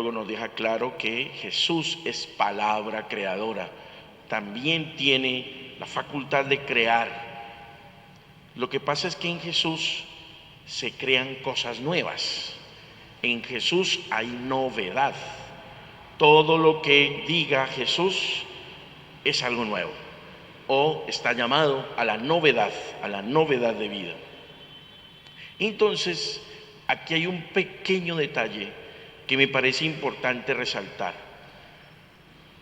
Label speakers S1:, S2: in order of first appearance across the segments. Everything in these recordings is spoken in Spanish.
S1: teólogo nos deja claro que Jesús es palabra creadora, también tiene la facultad de crear. Lo que pasa es que en Jesús se crean cosas nuevas, en Jesús hay novedad. Todo lo que diga Jesús es algo nuevo, o está llamado a la novedad de vida. Entonces, aquí hay un pequeño detalle que me parece importante resaltar.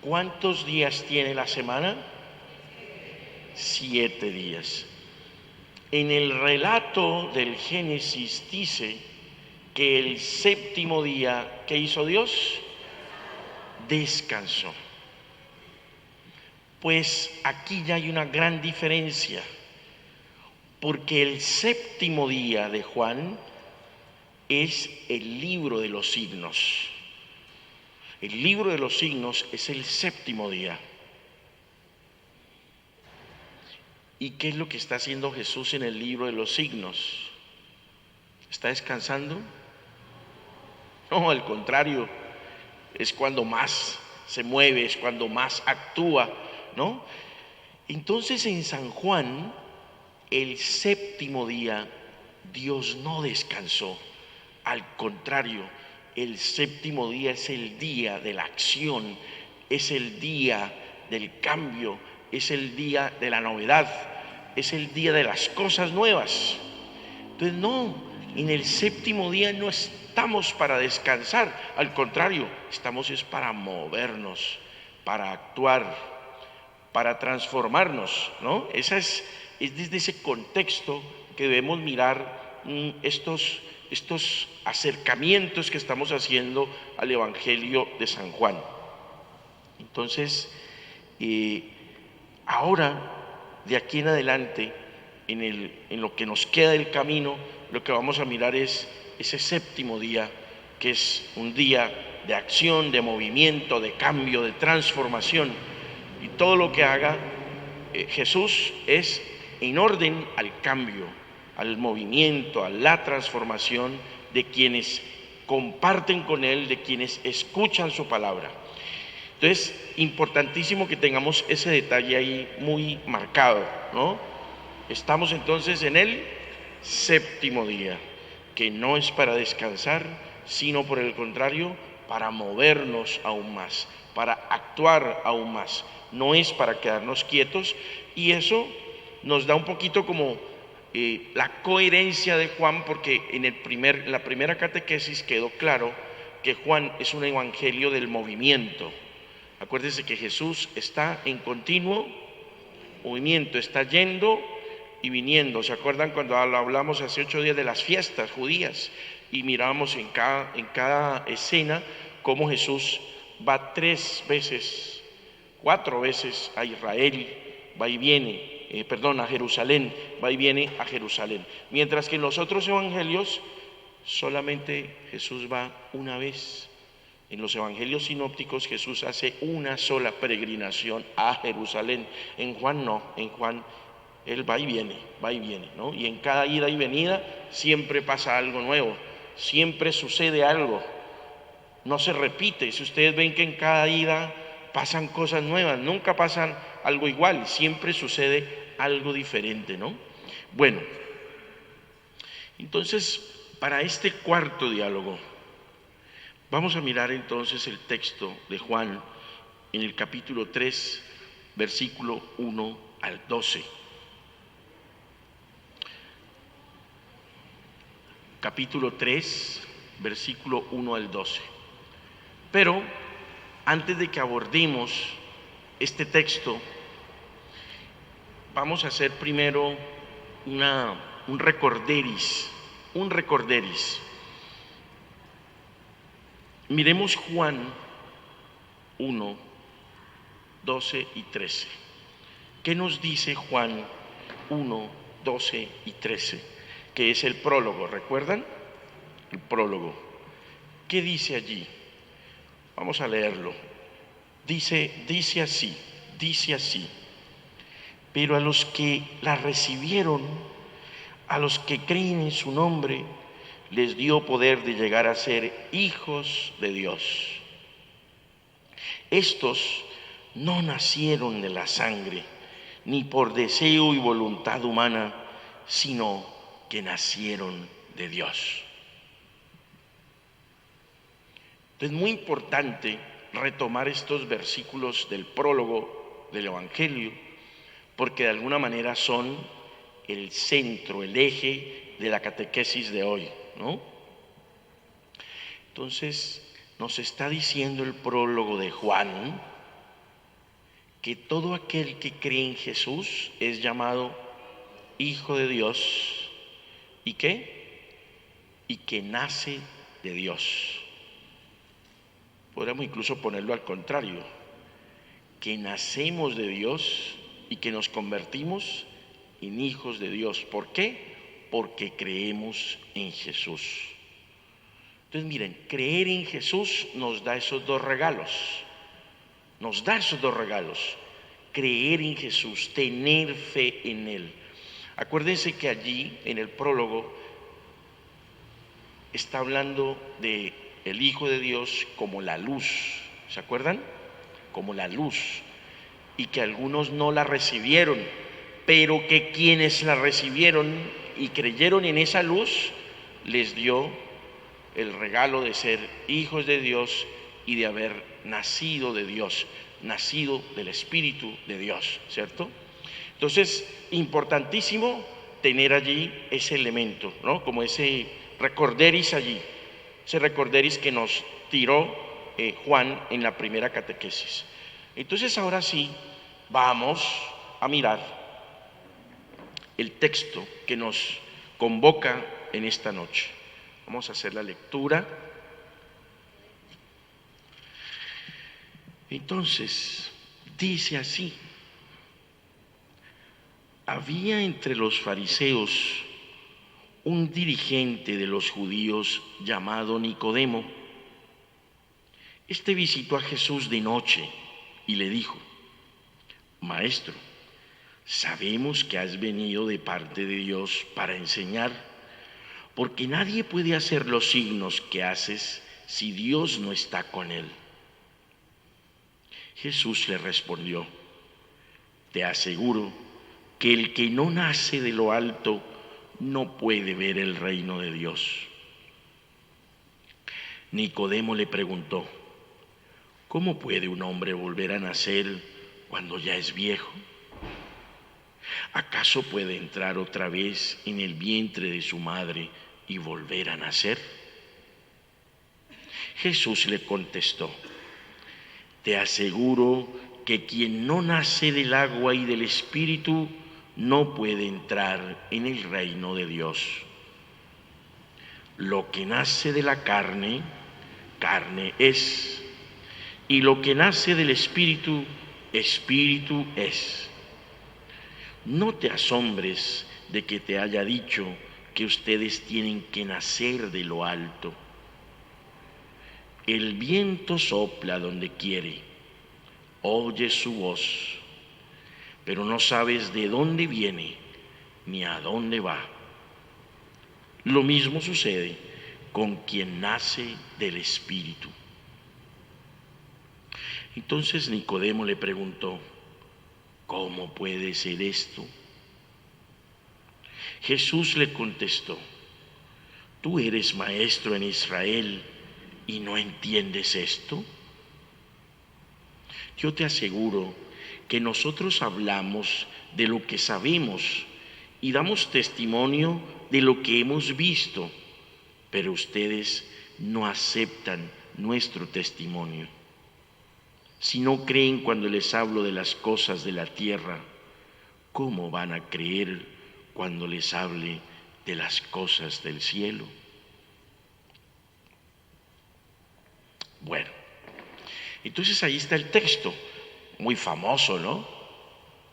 S1: ¿Cuántos días tiene la semana? 7 días. En el relato del Génesis dice que el séptimo día, ¿qué hizo Dios? Descansó. Pues aquí ya hay una gran diferencia, porque el séptimo día de Juan es el libro de los signos. El libro de los signos es el séptimo día. ¿Y qué es lo que está haciendo Jesús en el libro de los signos? ¿Está descansando? No, al contrario, es cuando más se mueve, es cuando más actúa, ¿no? Entonces en San Juan, el séptimo día, Dios no descansó. Al contrario, el séptimo día es el día de la acción, es el día del cambio, es el día de la novedad, es el día de las cosas nuevas. Entonces no, en el séptimo día no estamos para descansar, al contrario, estamos es para movernos, para actuar, para transformarnos, ¿no? Es desde ese contexto que debemos mirar estos acercamientos que estamos haciendo al Evangelio de San Juan. Entonces, ahora, de aquí en adelante, en lo que nos queda del camino, lo que vamos a mirar es ese séptimo día, que es un día de acción, de movimiento, de cambio, de transformación. Y todo lo que haga Jesús es en orden al cambio, al movimiento, a la transformación de quienes comparten con Él, de quienes escuchan su palabra. Entonces, importantísimo que tengamos ese detalle ahí muy marcado, ¿no? Estamos entonces en el séptimo día, que no es para descansar, sino por el contrario, para movernos aún más, para actuar aún más. No es para quedarnos quietos, y eso nos da un poquito como la coherencia de Juan, porque en la primera catequesis quedó claro que Juan es un evangelio del movimiento. Acuérdense que Jesús está en continuo movimiento, está yendo y viniendo. ¿Se acuerdan cuando hablamos hace 8 días de las fiestas judías? Y mirábamos en cada escena cómo Jesús va 4 veces a Israel, va y viene, a Jerusalén, va y viene a Jerusalén. Mientras que en los otros evangelios solamente Jesús va una vez. En los evangelios sinópticos Jesús hace una sola peregrinación a Jerusalén. En Juan no, en Juan Él va y viene, ¿no? Y en cada ida y venida siempre pasa algo nuevo, siempre sucede algo, no se repite. Si ustedes ven que en cada ida pasan cosas nuevas, nunca pasan algo igual, siempre sucede algo diferente, ¿no? Bueno, entonces, para este cuarto diálogo, vamos a mirar entonces el texto de Juan en el capítulo 3, versículo 1 al 12. Capítulo 3, versículo 1 al 12. Pero antes de que abordemos este texto, vamos a hacer primero un recorderis. Miremos Juan 1, 12 y 13. ¿Qué nos dice Juan 1, 12 y 13? Que es el prólogo, ¿recuerdan? El prólogo. ¿Qué dice allí? Vamos a leerlo. Dice así. Pero a los que la recibieron, a los que creen en su nombre, les dio poder de llegar a ser hijos de Dios. Estos no nacieron de la sangre, ni por deseo y voluntad humana, sino que nacieron de Dios. Es muy importante retomar estos versículos del prólogo del Evangelio, porque de alguna manera son el centro, el eje de la catequesis de hoy, ¿no? Entonces, nos está diciendo el prólogo de Juan que todo aquel que cree en Jesús es llamado hijo de Dios. ¿Y qué? Y que nace de Dios. Podríamos incluso ponerlo al contrario, que nacemos de Dios y que nos convertimos en hijos de Dios. ¿Por qué? Porque creemos en Jesús. Entonces miren, creer en Jesús nos da esos dos regalos. Nos da esos dos regalos. Creer en Jesús, tener fe en Él. Acuérdense que allí en el prólogo está hablando de el Hijo de Dios como la luz. ¿Se acuerdan? Como la luz. Y que algunos no la recibieron, pero que quienes la recibieron y creyeron en esa luz, les dio el regalo de ser hijos de Dios y de haber nacido de Dios, nacido del Espíritu de Dios, ¿cierto? Entonces, importantísimo tener allí ese elemento, ¿no? Como ese recorderis allí, ese recorderis que nos tiró Juan en la primera catequesis. Entonces, ahora sí, vamos a mirar el texto que nos convoca en esta noche. Vamos a hacer la lectura. Entonces, dice así: había entre los fariseos un dirigente de los judíos llamado Nicodemo. Este visitó a Jesús de noche y le dijo: Maestro, sabemos que has venido de parte de Dios para enseñar, porque nadie puede hacer los signos que haces si Dios no está con él. Jesús le respondió: te aseguro que el que no nace de lo alto no puede ver el reino de Dios. Nicodemo le preguntó: ¿cómo puede un hombre volver a nacer cuando ya es viejo? ¿Acaso puede entrar otra vez en el vientre de su madre y volver a nacer? Jesús le contestó: te aseguro que quien no nace del agua y del Espíritu no puede entrar en el reino de Dios. Lo que nace de la carne, carne es, y lo que nace del Espíritu, Espíritu es. No te asombres de que te haya dicho que ustedes tienen que nacer de lo alto. El viento sopla donde quiere, oyes su voz, pero no sabes de dónde viene ni a dónde va. Lo mismo sucede con quien nace del Espíritu. Entonces Nicodemo le preguntó: ¿cómo puede ser esto? Jesús le contestó: ¿tú eres maestro en Israel y no entiendes esto? Yo te aseguro que nosotros hablamos de lo que sabemos y damos testimonio de lo que hemos visto, pero ustedes no aceptan nuestro testimonio. Si no creen cuando les hablo de las cosas de la tierra, ¿cómo van a creer cuando les hable de las cosas del cielo? Bueno, entonces ahí está el texto, muy famoso, ¿no?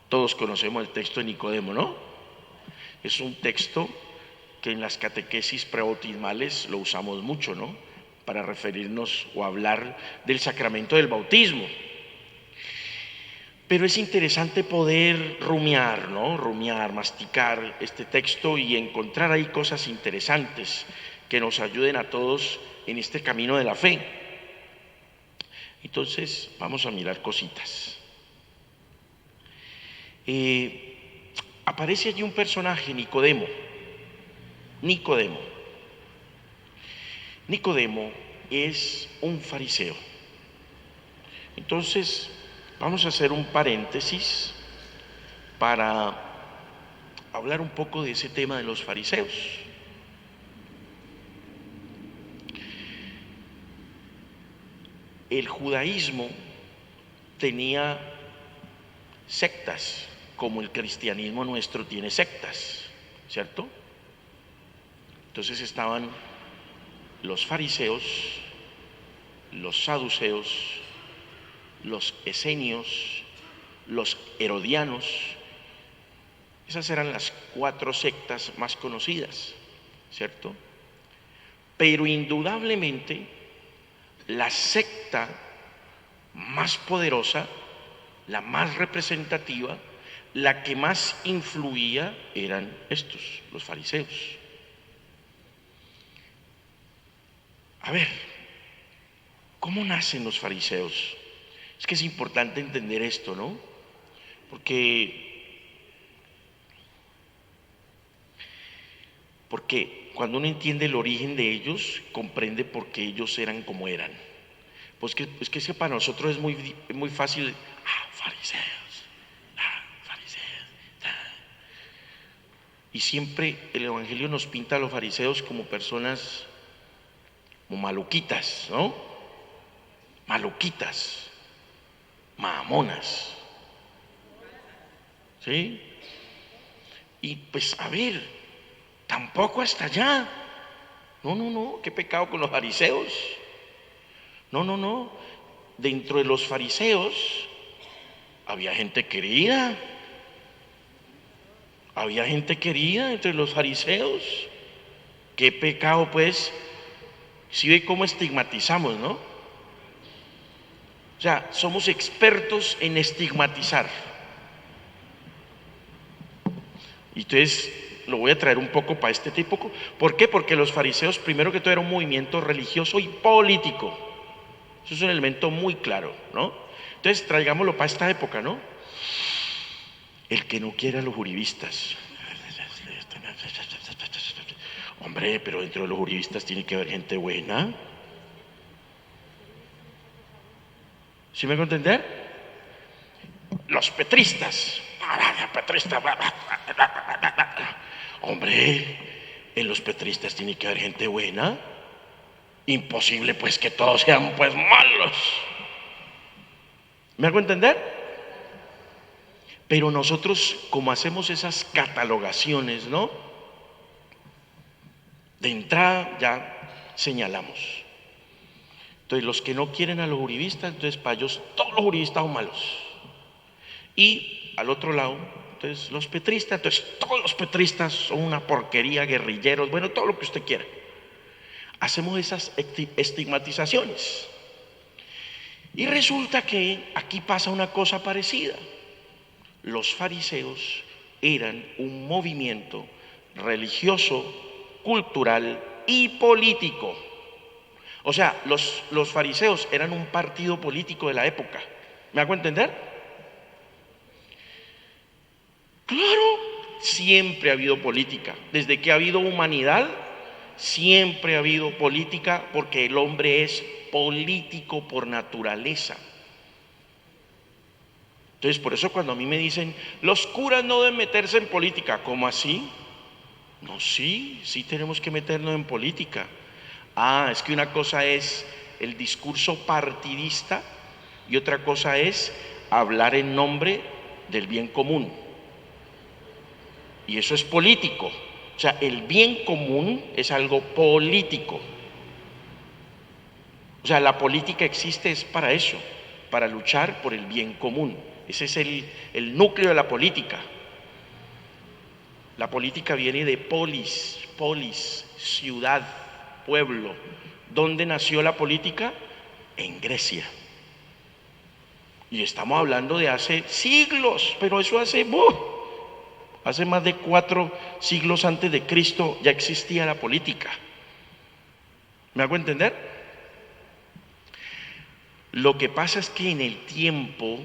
S1: Todos conocemos el texto de Nicodemo, ¿no? Es un texto que en las catequesis prebautismales lo usamos mucho, ¿no? Para referirnos o hablar del sacramento del bautismo. Pero es interesante poder rumiar, ¿no? Rumiar, masticar este texto y encontrar ahí cosas interesantes que nos ayuden a todos en este camino de la fe. Entonces, vamos a mirar cositas. Aparece allí un personaje, Nicodemo. Nicodemo es un fariseo. Entonces, vamos a hacer un paréntesis para hablar un poco de ese tema de los fariseos. El judaísmo tenía sectas, como el cristianismo nuestro tiene sectas, ¿cierto? Entonces estaban los fariseos, los saduceos, los esenios, los herodianos. Esas eran las 4 sectas más conocidas, ¿cierto? Pero indudablemente la secta más poderosa, la más representativa, la que más influía eran estos, los fariseos. A ver, ¿cómo nacen los fariseos? Es que es importante entender esto, ¿no? Porque cuando uno entiende el origen de ellos, comprende por qué ellos eran como eran. Pues que es que para nosotros es muy fácil, fariseos. Y siempre el Evangelio nos pinta a los fariseos como personas como maluquitas, ¿no? Maluquitas, mamonas, ¿sí? Y pues a ver, tampoco hasta allá. No, qué pecado con los fariseos. No. Dentro de los fariseos había gente querida. Había gente querida entre los fariseos. Qué pecado, pues. Si ve cómo estigmatizamos, ¿no? O sea, somos expertos en estigmatizar. Y entonces lo voy a traer un poco para este tipo. ¿Por qué? Porque los fariseos, primero que todo, era un movimiento religioso y político. Eso es un elemento muy claro, ¿no? Entonces, traigámoslo para esta época, ¿no? El que no quiera a los uribistas. Hombre, pero dentro de los uribistas tiene que haber gente buena. ¿Sí me hago entender? Los petristas. Hombre, en los petristas tiene que haber gente buena. Imposible pues que todos sean pues malos. ¿Me hago entender? Pero nosotros, como hacemos esas catalogaciones, ¿no? De entrada ya señalamos. Entonces los que no quieren a los uribistas, entonces para ellos todos los uribistas son malos. Y al otro lado, entonces los petristas, entonces todos los petristas son una porquería, guerrilleros, bueno, todo lo que usted quiera. Hacemos esas estigmatizaciones. Y resulta que aquí pasa una cosa parecida. Los fariseos eran un movimiento religioso, cultural y político. O sea, los fariseos eran un partido político de la época. ¿Me hago entender? Claro, siempre ha habido política. Desde que ha habido humanidad, siempre ha habido política, porque el hombre es político por naturaleza. Entonces, por eso cuando a mí me dicen, los curas no deben meterse en política, ¿cómo así? No, sí tenemos que meternos en política. Es que una cosa es el discurso partidista y otra cosa es hablar en nombre del bien común. Y eso es político. O sea, el bien común es algo político. O sea, la política existe es para eso, para luchar por el bien común. Ese es el núcleo de la política. La política viene de polis, ciudad, pueblo. ¿Dónde nació la política? En Grecia. Y estamos hablando de hace siglos, pero eso hace más de 4 siglos antes de Cristo ya existía la política. ¿Me hago entender? Lo que pasa es que en el tiempo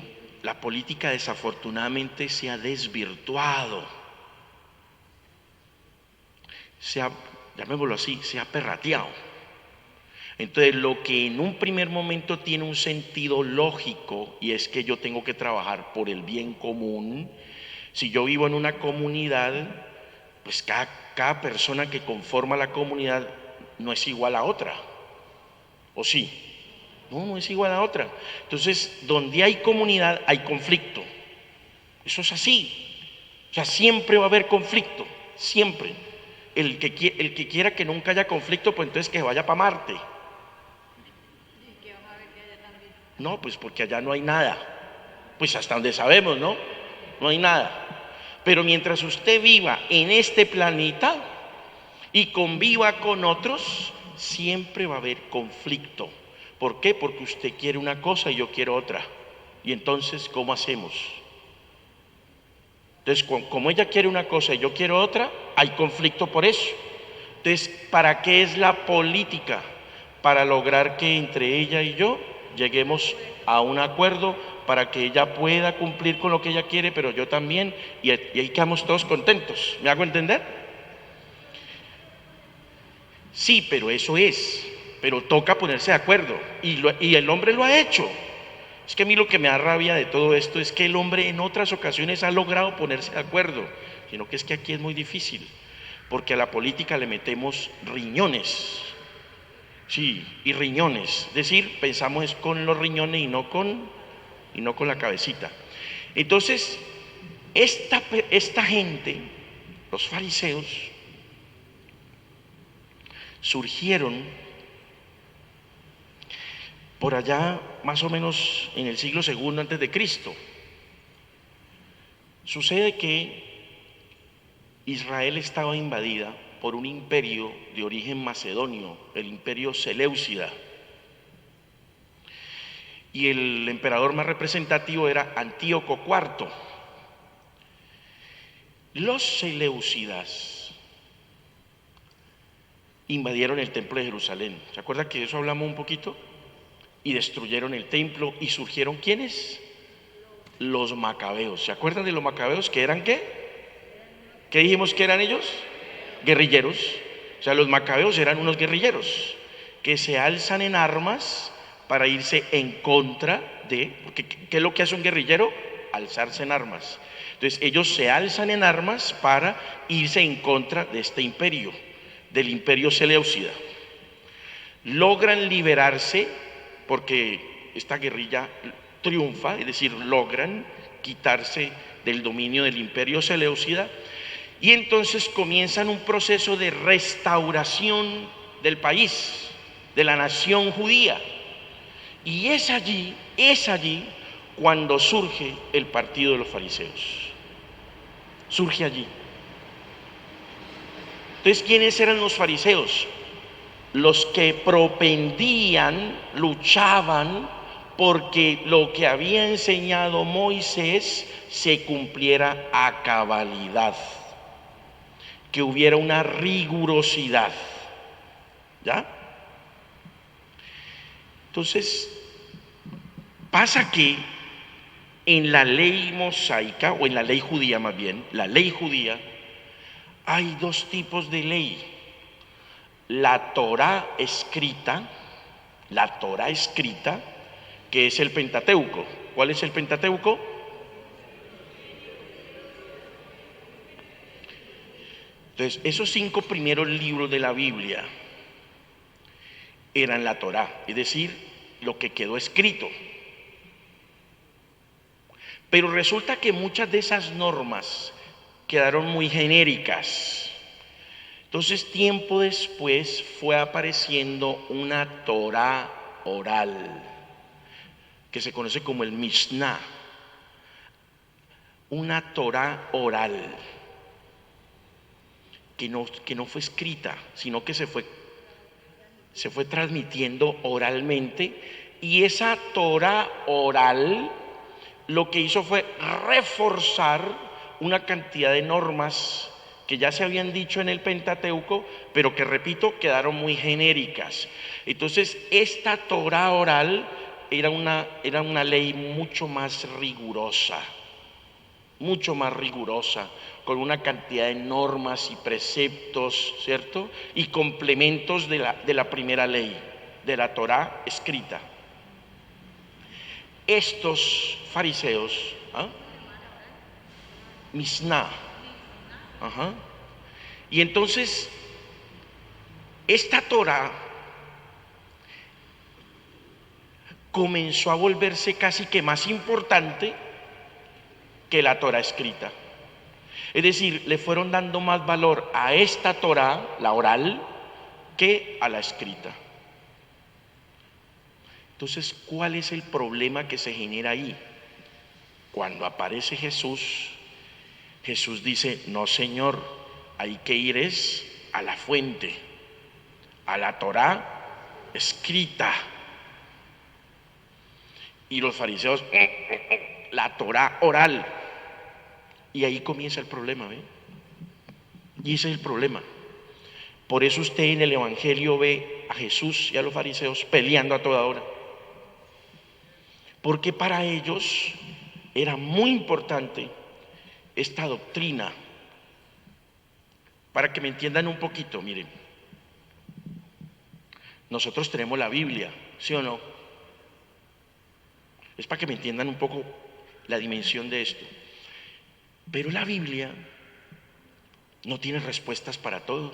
S1: la política desafortunadamente se ha desvirtuado, llamémoslo así, se ha perrateado. Entonces, lo que en un primer momento tiene un sentido lógico, y es que yo tengo que trabajar por el bien común, si yo vivo en una comunidad, pues cada persona que conforma la comunidad no es igual a otra, ¿o sí? No, no es igual a otra. Entonces, donde hay comunidad hay conflicto. Eso es así. O sea, siempre va a haber conflicto, siempre. El que quiera que nunca haya conflicto, pues entonces que vaya para Marte. No, pues porque allá no hay nada. Pues hasta donde sabemos, ¿no? No hay nada. Pero mientras usted viva en este planeta y conviva con otros, siempre va a haber conflicto. ¿Por qué? Porque usted quiere una cosa y yo quiero otra. Y entonces, ¿cómo hacemos? Entonces, como ella quiere una cosa y yo quiero otra, hay conflicto por eso. Entonces, ¿para qué es la política? Para lograr que entre ella y yo lleguemos a un acuerdo para que ella pueda cumplir con lo que ella quiere, pero yo también, y ahí quedamos todos contentos. ¿Me hago entender? Sí, pero eso es, pero toca ponerse de acuerdo, y el hombre lo ha hecho. Es que a mí lo que me da rabia de todo esto es que el hombre en otras ocasiones ha logrado ponerse de acuerdo, sino que es que aquí es muy difícil, porque a la política le metemos riñones. Sí, y riñones, es decir, pensamos es con los riñones y no con la cabecita. Entonces, esta gente, los fariseos, surgieron por allá más o menos en el siglo II antes de Cristo. Sucede que Israel estaba invadida por un imperio de origen macedonio, el imperio Seleucida. Y el emperador más representativo era Antíoco IV. Los seleucidas invadieron el templo de Jerusalén. ¿Se acuerda que de eso hablamos un poquito? Y destruyeron el templo. ¿Y surgieron quiénes? Los macabeos. ¿Se acuerdan de los macabeos? ¿Que eran qué? ¿Qué dijimos que eran ellos? Guerrilleros. O sea, los macabeos eran unos guerrilleros que se alzan en armas para irse en contra de, porque ¿qué es lo que hace un guerrillero? Alzarse en armas. Entonces ellos se alzan en armas para irse en contra de este imperio, del imperio Seleucida. Logran liberarse porque esta guerrilla triunfa, es decir, logran quitarse del dominio del imperio Seleucida, y entonces comienzan un proceso de restauración del país, de la nación judía. Y es allí cuando surge el partido de los fariseos. Surge allí. Entonces, ¿quiénes eran los fariseos? Los que propendían, luchaban porque lo que había enseñado Moisés se cumpliera a cabalidad, que hubiera una rigurosidad. ¿Ya? Entonces, pasa que en la ley mosaica, o en la ley judía más bien, la ley judía, hay dos tipos de ley. La Torá escrita, que es el Pentateuco. ¿Cuál es el Pentateuco? Entonces, esos 5 primeros libros de la Biblia eran la Torá, es decir, lo que quedó escrito. Pero resulta que muchas de esas normas quedaron muy genéricas. Entonces, tiempo después fue apareciendo una Torá oral, que se conoce como el Mishnah, una Torá oral, que no fue escrita, sino que se fue transmitiendo oralmente, y esa Torá oral lo que hizo fue reforzar una cantidad de normas que ya se habían dicho en el Pentateuco, pero que, repito, quedaron muy genéricas. Entonces, esta Torá oral era una ley mucho más rigurosa, con una cantidad de normas y preceptos, ¿cierto? Y complementos de la primera ley, de la Torá escrita. Estos fariseos, Misná, y entonces esta Torá comenzó a volverse casi que más importante que la Torá escrita. Es decir, le fueron dando más valor a esta Torá, la oral, que a la escrita. Entonces, ¿cuál es el problema que se genera ahí? Cuando aparece Jesús, Jesús dice: no, Señor, hay que ir a la fuente, a la Torá escrita. Y los fariseos, la Torá oral. Y ahí comienza el problema, ¿ve? Y ese es el problema. Por eso usted en el Evangelio ve a Jesús y a los fariseos peleando a toda hora. Porque para ellos era muy importante esta doctrina. Para que me entiendan un poquito, miren. Nosotros tenemos la Biblia, ¿sí o no? Es para que me entiendan un poco la dimensión de esto. Pero la Biblia no tiene respuestas para todo.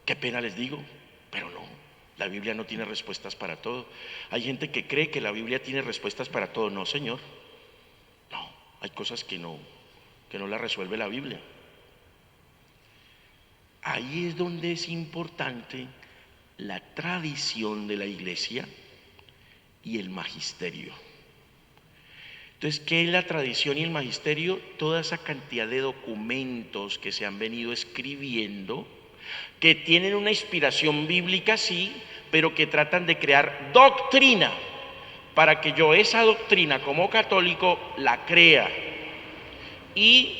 S1: Qué pena les digo, pero no. La Biblia no tiene respuestas para todo. Hay gente que cree que la Biblia tiene respuestas para todo. No, Señor. No, hay cosas que no las resuelve la Biblia. Ahí es donde es importante la tradición de la iglesia y el magisterio. Entonces, ¿qué es la tradición y el magisterio? Toda esa cantidad de documentos que se han venido escribiendo, que tienen una inspiración bíblica, sí, pero que tratan de crear doctrina, para que yo esa doctrina como católico la crea. Y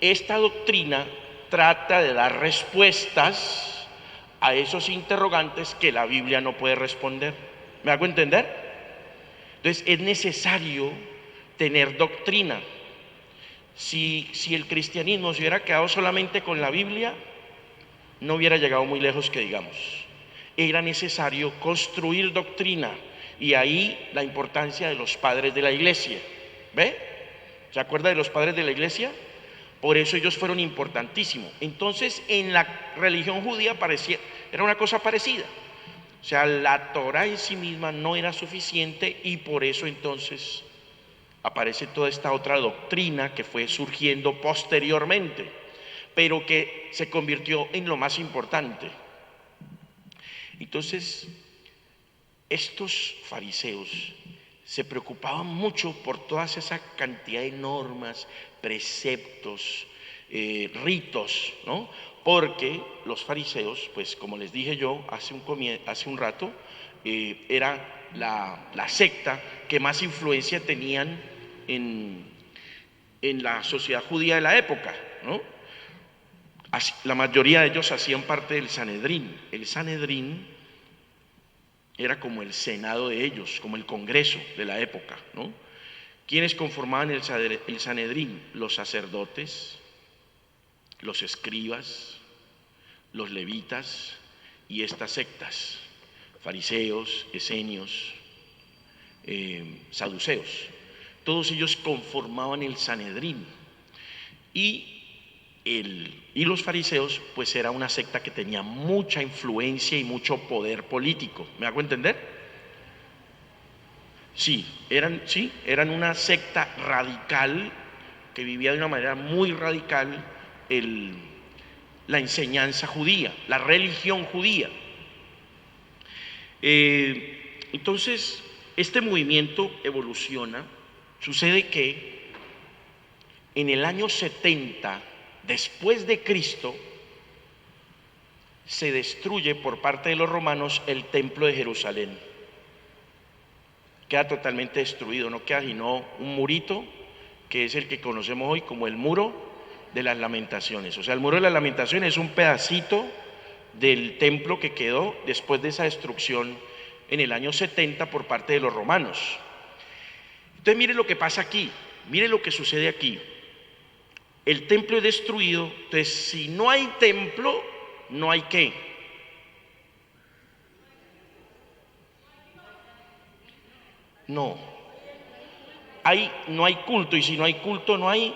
S1: esta doctrina trata de dar respuestas a esos interrogantes que la Biblia no puede responder. ¿Me hago entender? Entonces es necesario tener doctrina. Si el cristianismo se hubiera quedado solamente con la Biblia, no hubiera llegado muy lejos, que digamos. Era necesario construir doctrina, y ahí la importancia de los padres de la iglesia. ¿Ve? ¿Se acuerda de los padres de la iglesia? Por eso ellos fueron importantísimos. Entonces, en la religión judía era una cosa parecida. O sea, la Torá en sí misma no era suficiente, y por eso entonces aparece toda esta otra doctrina que fue surgiendo posteriormente, pero que se convirtió en lo más importante. Entonces, estos fariseos se preocupaban mucho por toda esa cantidad de normas, preceptos, ritos, ¿no? Porque los fariseos, pues como les dije yo hace un rato, era la secta que más influencia tenían en la sociedad judía de la época, ¿no? La mayoría de ellos hacían parte del Sanedrín. El Sanedrín era como el senado de ellos, como el congreso de la época, ¿no? ¿Quiénes conformaban el Sanedrín? Los sacerdotes, los escribas, los levitas y estas sectas: fariseos, esenios, saduceos. Todos ellos conformaban el Sanedrín. Y los fariseos, pues era una secta que tenía mucha influencia y mucho poder político. ¿Me hago entender? Sí, eran una secta radical que vivía de una manera muy radical la enseñanza judía, la religión judía. Entonces, este movimiento evoluciona. Sucede que en el año 70 después de Cristo se destruye por parte de los romanos el templo de Jerusalén. Queda totalmente destruido, no queda sino un murito, que es el que conocemos hoy como el muro de las Lamentaciones. O sea, el muro de las Lamentaciones es un pedacito del templo que quedó después de esa destrucción en el año 70 por parte de los romanos. Entonces mire lo que pasa aquí, mire lo que sucede aquí. El templo es destruido, entonces si no hay templo, no hay qué. No hay culto, y si no hay culto, no hay.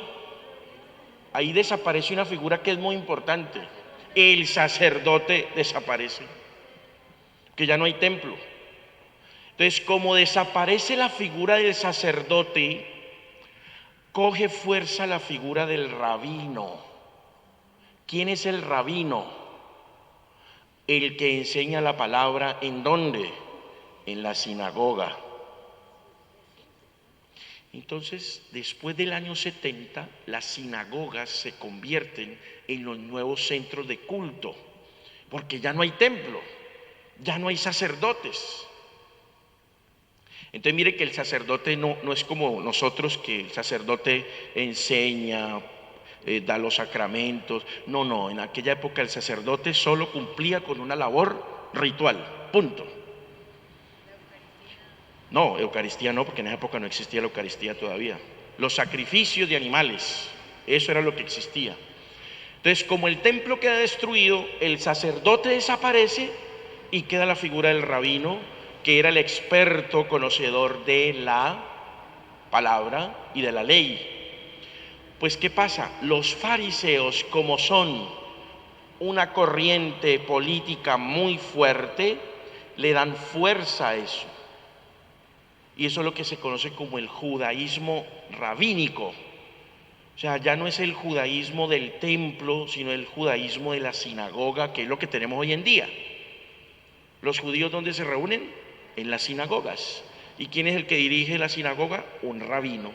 S1: Ahí desaparece una figura que es muy importante. El sacerdote desaparece, que ya no hay templo. Entonces, como desaparece la figura del sacerdote, coge fuerza la figura del rabino. ¿Quién es el rabino? El que enseña la palabra, ¿en dónde? En la sinagoga. Entonces, después del año 70, las sinagogas se convierten en los nuevos centros de culto, porque ya no hay templo, ya no hay sacerdotes. Entonces mire que el sacerdote no es como nosotros, que el sacerdote enseña, da los sacramentos. No, en aquella época el sacerdote solo cumplía con una labor ritual, punto. No, Eucaristía no, porque en esa época no existía la Eucaristía todavía. Los sacrificios de animales, eso era lo que existía. Entonces, como el templo queda destruido, el sacerdote desaparece y queda la figura del rabino, que era el experto conocedor de la palabra y de la ley. Pues, ¿qué pasa? Los fariseos, como son una corriente política muy fuerte, le dan fuerza a eso. Y eso es lo que se conoce como el judaísmo rabínico. O sea, ya no es el judaísmo del templo, sino el judaísmo de la sinagoga, que es lo que tenemos hoy en día. ¿Los judíos dónde se reúnen? En las sinagogas. ¿Y quién es el que dirige la sinagoga? Un rabino.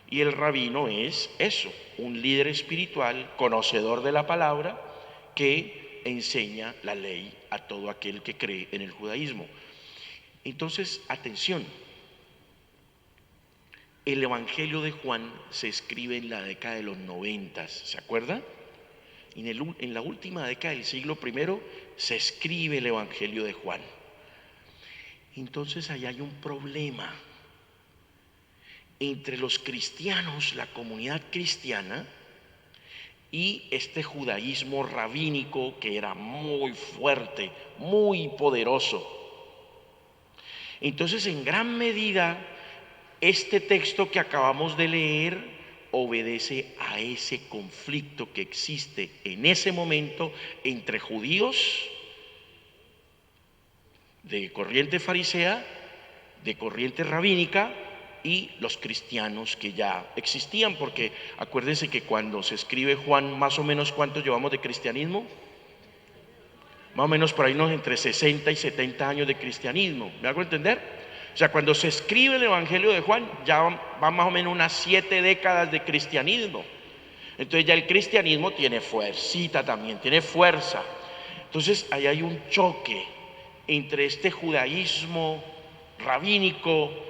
S1: Y el rabino es eso, un líder espiritual, conocedor de la palabra, que enseña la ley a todo aquel que cree en el judaísmo. Entonces, atención. El Evangelio de Juan se escribe en la década de los 90, ¿se acuerda? En la última década del siglo I se escribe el Evangelio de Juan. Entonces ahí hay un problema entre los cristianos, la comunidad cristiana, y este judaísmo rabínico que era muy fuerte, muy poderoso. Entonces, en gran medida, este texto que acabamos de leer obedece a ese conflicto que existe en ese momento entre judíos de corriente farisea, de corriente rabínica, y los cristianos que ya existían, porque acuérdense que cuando se escribe Juan, más o menos ¿cuánto llevamos de cristianismo? Más o menos por ahí entre 60 y 70 años de cristianismo, ¿me hago entender? O sea, cuando se escribe el Evangelio de Juan, ya van más o menos unas 7 décadas de cristianismo. Entonces ya el cristianismo tiene fuercita también, tiene fuerza. Entonces ahí hay un choque entre este judaísmo rabínico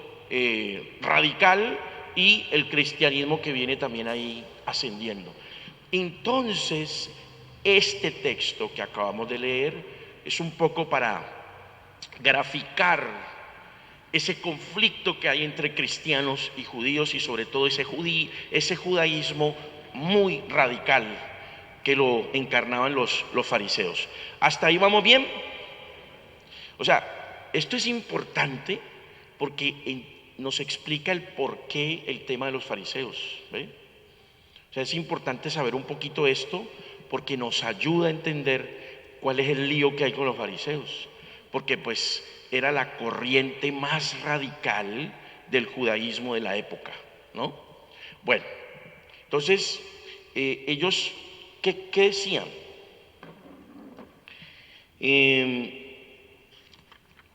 S1: radical y el cristianismo que viene también ahí ascendiendo. Entonces, este texto que acabamos de leer es un poco para graficar ese conflicto que hay entre cristianos y judíos, y sobre todo ese judaísmo muy radical que lo encarnaban los fariseos. ¿Hasta ahí vamos bien? O sea, esto es importante porque nos explica el porqué el tema de los fariseos, ¿ve? O sea, es importante saber un poquito esto porque nos ayuda a entender cuál es el lío que hay con los fariseos, porque pues era la corriente más radical del judaísmo de la época, ¿no? Bueno, entonces ellos, ¿qué decían? ¿En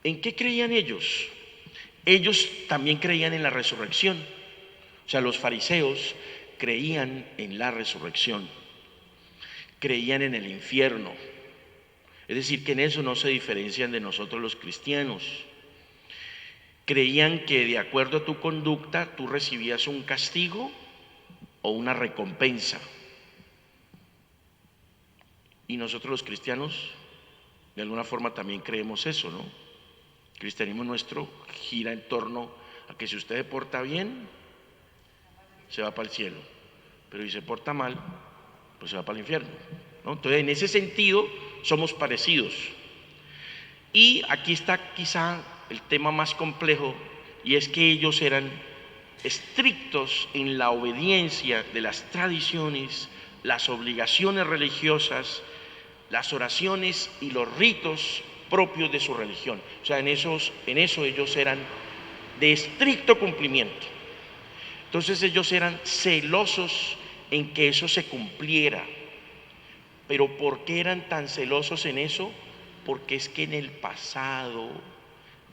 S1: qué creían ellos? Ellos también creían en la resurrección. O sea, los fariseos creían en la resurrección, creían en el infierno. Es decir, que en eso no se diferencian de nosotros los cristianos. Creían que de acuerdo a tu conducta tú recibías un castigo o una recompensa. Y nosotros los cristianos, de alguna forma también creemos eso, ¿no? El cristianismo nuestro gira en torno a que si usted se porta bien, se va para el cielo, pero si se porta mal, pues se va para el infierno, ¿no? Entonces, en ese sentido, somos parecidos. Y aquí está quizá el tema más complejo, y es que ellos eran estrictos en la obediencia de las tradiciones, las obligaciones religiosas, las oraciones y los ritos propios de su religión. O sea, en eso ellos eran de estricto cumplimiento. Entonces ellos eran celosos en que eso se cumpliera. Pero ¿por qué eran tan celosos en eso? Porque es que en el pasado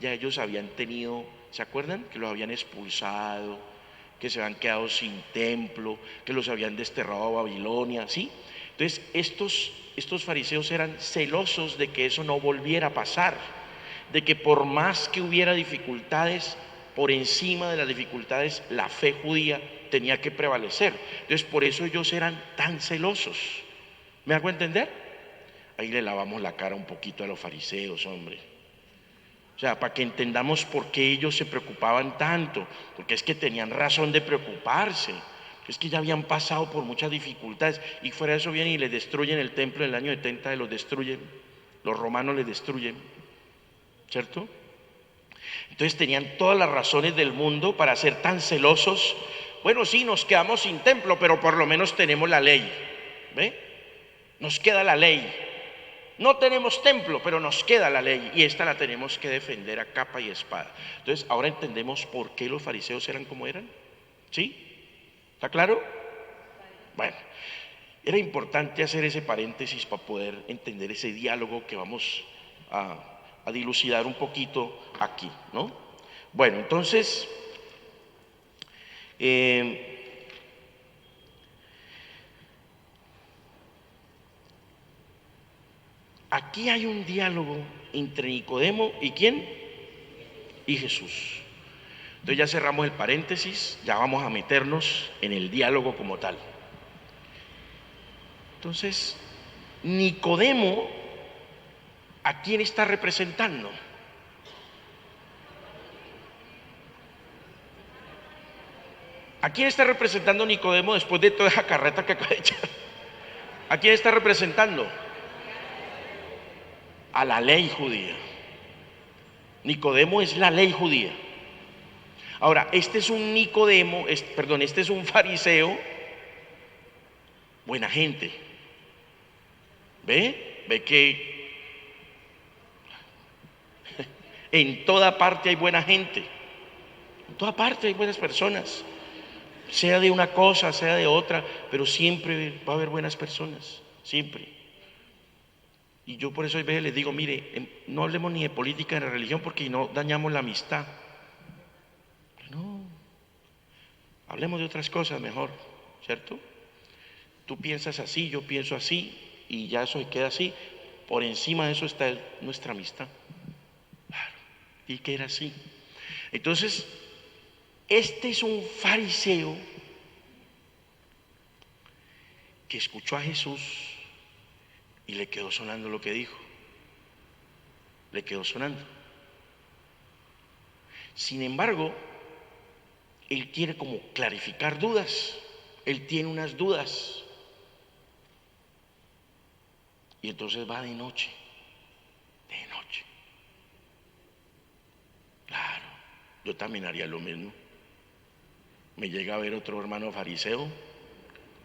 S1: ya ellos habían tenido, ¿se acuerdan? Que los habían expulsado, que se habían quedado sin templo, que los habían desterrado a Babilonia, ¿sí? Entonces estos fariseos eran celosos de que eso no volviera a pasar, de que por más que hubiera dificultades, por encima de las dificultades, la fe judía tenía que prevalecer. Entonces por eso ellos eran tan celosos. ¿Me hago entender? Ahí le lavamos la cara un poquito a los fariseos, hombre. O sea, para que entendamos por qué ellos se preocupaban tanto, porque es que tenían razón de preocuparse, es que ya habían pasado por muchas dificultades, y fuera de eso vienen y les destruyen el templo en el año 70, los destruyen, los romanos les destruyen, ¿cierto? Entonces tenían todas las razones del mundo para ser tan celosos. Bueno, sí, nos quedamos sin templo, pero por lo menos tenemos la ley, ¿ve? Nos queda la ley. No tenemos templo, pero nos queda la ley, y esta la tenemos que defender a capa y espada. Entonces ahora entendemos por qué los fariseos eran como eran. ¿Sí? ¿Está claro? Bueno, era importante hacer ese paréntesis para poder entender ese diálogo que vamos a dilucidar un poquito aquí, ¿no? Bueno, entonces aquí hay un diálogo entre Nicodemo y ¿quién? Y Jesús. Entonces ya cerramos el paréntesis, ya vamos a meternos en el diálogo como tal. Entonces, Nicodemo, ¿a quién está representando? ¿A quién está representando Nicodemo después de toda esa carreta que acaba de echar? ¿A quién está representando? A la ley judía. Nicodemo es la ley judía. Ahora, este es un Nicodemo, este es un fariseo, buena gente. ¿Ve que en toda parte hay buena gente, en toda parte hay buenas personas, sea de una cosa, sea de otra, pero siempre va a haber buenas personas, siempre. Y yo por eso a veces les digo, mire, no hablemos ni de política ni de religión porque no dañamos la amistad. No, hablemos de otras cosas mejor, ¿cierto? Tú piensas así, yo pienso así, y ya eso se queda así. Por encima de eso está nuestra amistad. Claro, y que era así. Entonces, este es un fariseo que escuchó a Jesús y le quedó sonando lo que dijo. Le quedó sonando. Sin embargo, él quiere como clarificar dudas. Él tiene unas dudas. Y entonces va de noche. De noche. Claro, yo también haría lo mismo. Me llega a ver otro hermano fariseo.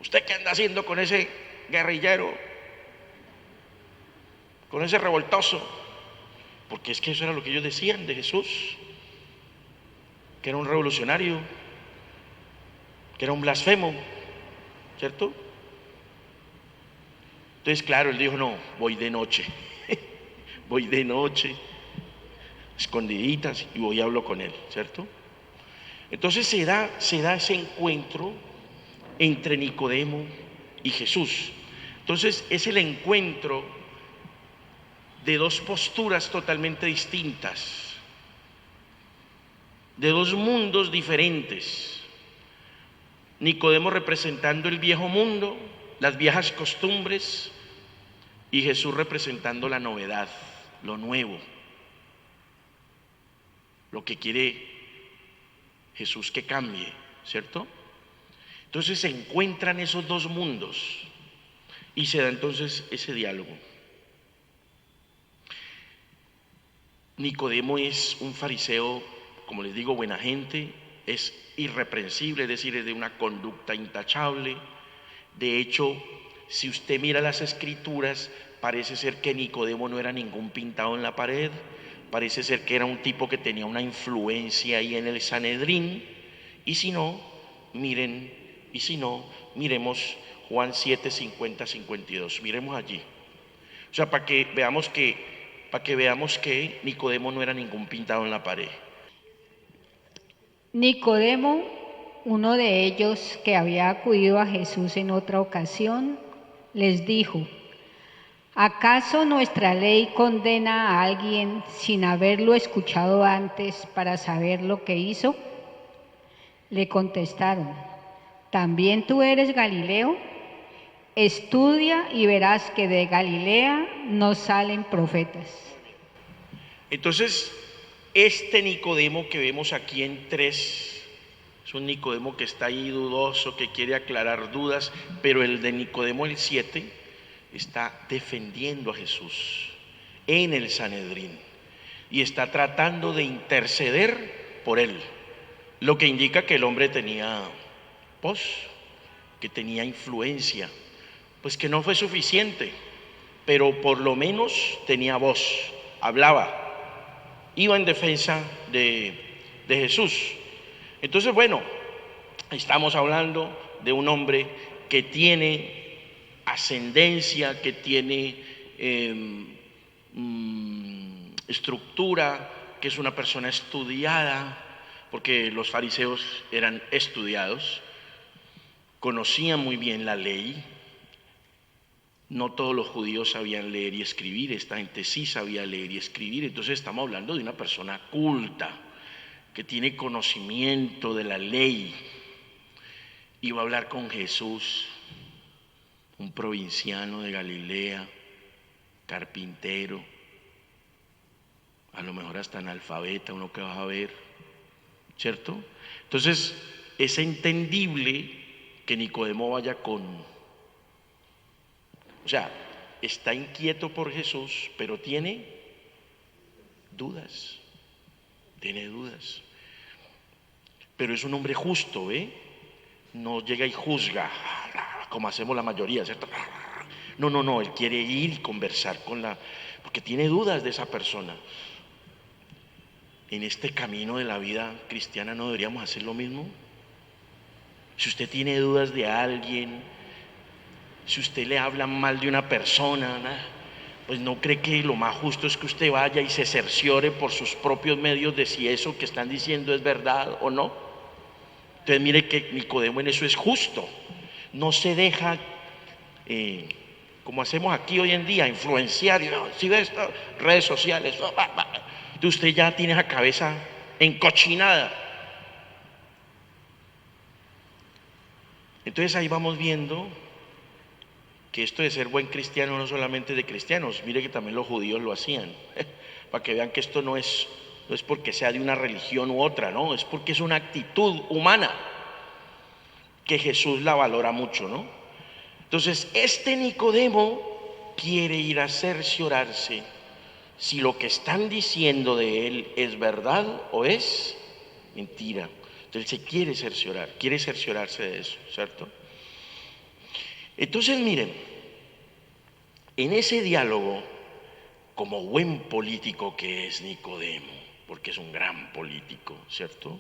S1: ¿Usted qué anda haciendo con ese guerrillero? Con ese revoltoso. Porque es que eso era lo que ellos decían de Jesús. Que era un revolucionario. Que era un blasfemo. ¿Cierto? Entonces, claro, él dijo, no, voy de noche. Voy de noche, escondiditas, y voy y hablo con él, ¿cierto? Entonces se da ese encuentro entre Nicodemo y Jesús. Entonces es el encuentro de dos posturas totalmente distintas, de dos mundos diferentes. Nicodemo representando el viejo mundo, las viejas costumbres, y Jesús representando la novedad, lo nuevo, lo que quiere Jesús que cambie, ¿cierto? Entonces se encuentran esos dos mundos y se da entonces ese diálogo. Nicodemo es un fariseo, como les digo, buena gente, es irreprensible, es decir, es de una conducta intachable. De hecho, si usted mira las escrituras, parece ser que Nicodemo no era ningún pintado en la pared, parece ser que era un tipo que tenía una influencia ahí en el Sanedrín, y si no, miremos Juan 7, 50, 52, miremos allí. O sea, para que veamos que Nicodemo no era ningún pintado en la pared.
S2: Nicodemo, uno de ellos que había acudido a Jesús en otra ocasión, les dijo: ¿acaso nuestra ley condena a alguien sin haberlo escuchado antes para saber lo que hizo? Le contestaron: ¿también tú eres Galileo? Estudia y verás que de Galilea no salen profetas.
S1: Entonces, este Nicodemo que vemos aquí en 3, es un Nicodemo que está ahí dudoso, que quiere aclarar dudas, pero el de Nicodemo el 7 está defendiendo a Jesús en el Sanedrín y está tratando de interceder por él, lo que indica que el hombre tenía voz, que tenía influencia, pues que no fue suficiente, pero por lo menos tenía voz, hablaba, iba en defensa de Jesús. Entonces, bueno, estamos hablando de un hombre que tiene ascendencia, que tiene estructura, que es una persona estudiada, porque los fariseos eran estudiados, conocían muy bien la ley. No todos los judíos sabían leer y escribir, esta gente sí sabía leer y escribir. Entonces estamos hablando de una persona culta, que tiene conocimiento de la ley. Iba a hablar con Jesús, un provinciano de Galilea, carpintero, a lo mejor hasta analfabeta, uno que va a ver, ¿cierto? Entonces es entendible que Nicodemo vaya o sea, está inquieto por Jesús, pero tiene dudas, pero es un hombre justo, no llega y juzga, como hacemos la mayoría, ¿cierto? No, él quiere ir y conversar porque tiene dudas de esa persona. En este camino de la vida cristiana no deberíamos hacer lo mismo. Si usted tiene dudas de alguien, si usted le habla mal de una persona, pues no cree que lo más justo es que usted vaya y se cerciore por sus propios medios de si eso que están diciendo es verdad o no. Entonces mire que Nicodemo en eso es justo, no se deja, como hacemos aquí hoy en día, influenciar. Si ve estas redes sociales, usted ya tiene la cabeza encochinada. Entonces ahí vamos viendo que esto de ser buen cristiano no solamente de cristianos, mire que también los judíos lo hacían, para que vean que esto no es porque sea de una religión u otra, no, es porque es una actitud humana que Jesús la valora mucho, ¿no? Entonces este Nicodemo quiere ir a cerciorarse si lo que están diciendo de él es verdad o es mentira. Entonces se quiere cerciorarse de eso, ¿cierto? Entonces miren, en ese diálogo, como buen político que es Nicodemo, porque es un gran político, ¿cierto?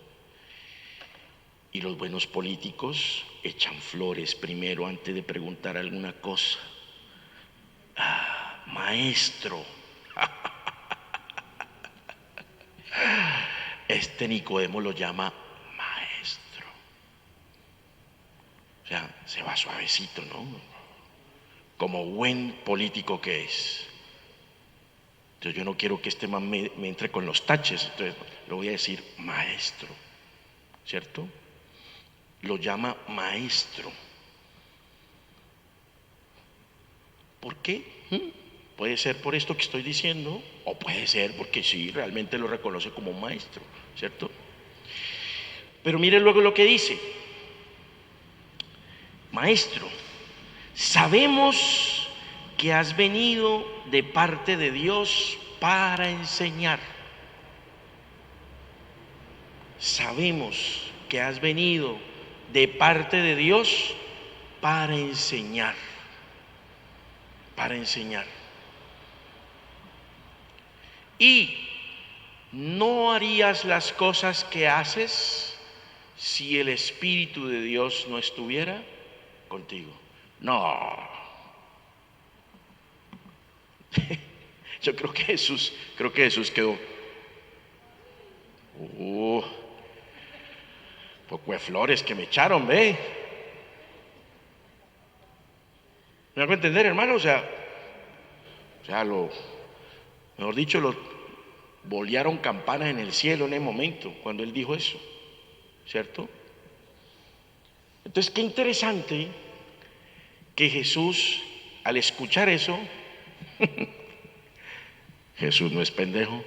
S1: Y los buenos políticos echan flores primero antes de preguntar alguna cosa. Maestro. Este Nicodemo lo llama maestro. O sea, se va suavecito, ¿no? Como buen político que es. Entonces yo no quiero que este man me entre con los taches, entonces lo voy a decir maestro, ¿cierto? Lo llama maestro. ¿Por qué? Puede ser por esto que estoy diciendo, o puede ser porque sí, realmente lo reconoce como un maestro, ¿cierto? Pero mire luego lo que dice: Maestro, sabemos que has venido de parte de Dios para enseñar. Sabemos que has venido de parte de Dios para enseñar. Para enseñar. Y no harías las cosas que haces si el Espíritu de Dios no estuviera contigo. No. Yo creo que Jesús quedó. Poco de flores que me echaron, ve. ¿Me hago entender, hermano? O sea, mejor dicho, lo bolearon campanas en el cielo en el momento cuando él dijo eso, ¿cierto? Entonces, qué interesante que Jesús, al escuchar eso, Jesús no es pendejo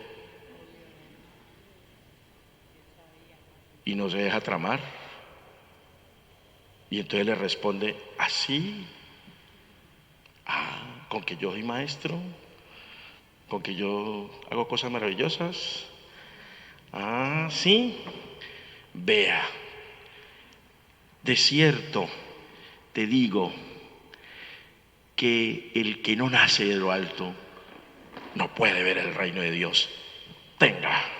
S1: y no se deja tramar. Y entonces le responde: así, con que yo soy maestro, con que yo hago cosas maravillosas. Sí, vea, de cierto te digo que el que no nace de lo alto no puede ver el reino de Dios. Tenga.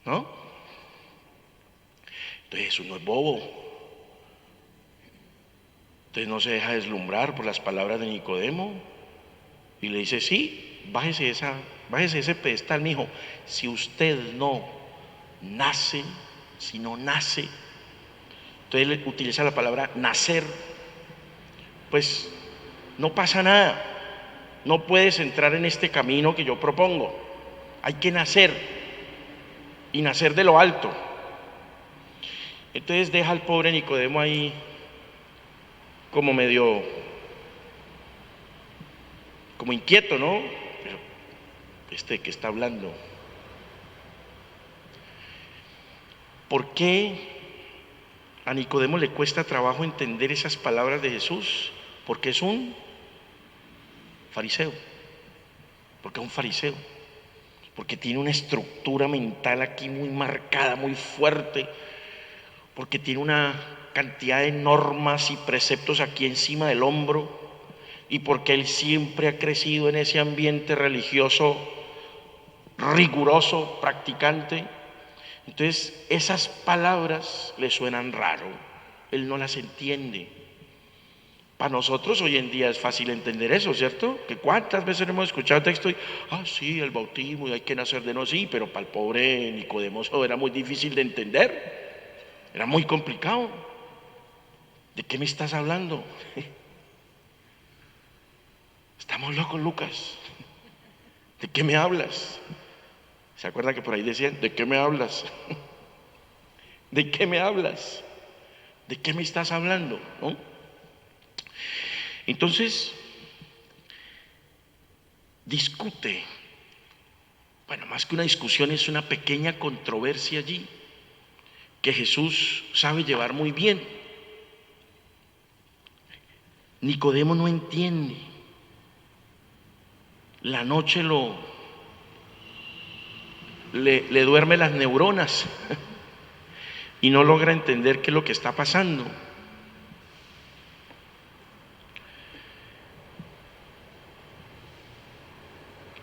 S1: ¿No? Entonces Jesús no es bobo. Entonces no se deja deslumbrar por las palabras de Nicodemo y le dice: sí, bájese ese pedestal, mijo. Si usted no nace, si no nace, entonces él utiliza la palabra nacer, pues no pasa nada. No puedes entrar en este camino que yo propongo. Hay que nacer, y nacer de lo alto. Entonces deja al pobre Nicodemo ahí como medio, como inquieto, ¿no? Pero ¿qué está hablando? ¿Por qué a Nicodemo le cuesta trabajo entender esas palabras de Jesús? Porque es un fariseo. Porque es un fariseo. Porque tiene una estructura mental aquí muy marcada, muy fuerte. Porque tiene una cantidad de normas y preceptos aquí encima del hombro. Y porque él siempre ha crecido en ese ambiente religioso riguroso, practicante. Entonces esas palabras le suenan raro, él no las entiende. Para nosotros hoy en día es fácil entender eso, ¿cierto? Que cuántas veces hemos escuchado el texto y, sí, el bautismo y hay que nacer de nuevo, sí, pero para el pobre Nicodemo era muy difícil de entender, era muy complicado. ¿De qué me estás hablando? Estamos locos, Lucas. ¿De qué me hablas? ¿Se acuerdan que por ahí decían: ¿de qué me hablas? ¿De qué me hablas? ¿De qué me estás hablando? ¿No? Entonces, discute. Bueno, más que una discusión, es una pequeña controversia allí que Jesús sabe llevar muy bien. Nicodemo no entiende. La noche le duerme las neuronas y no logra entender qué es lo que está pasando.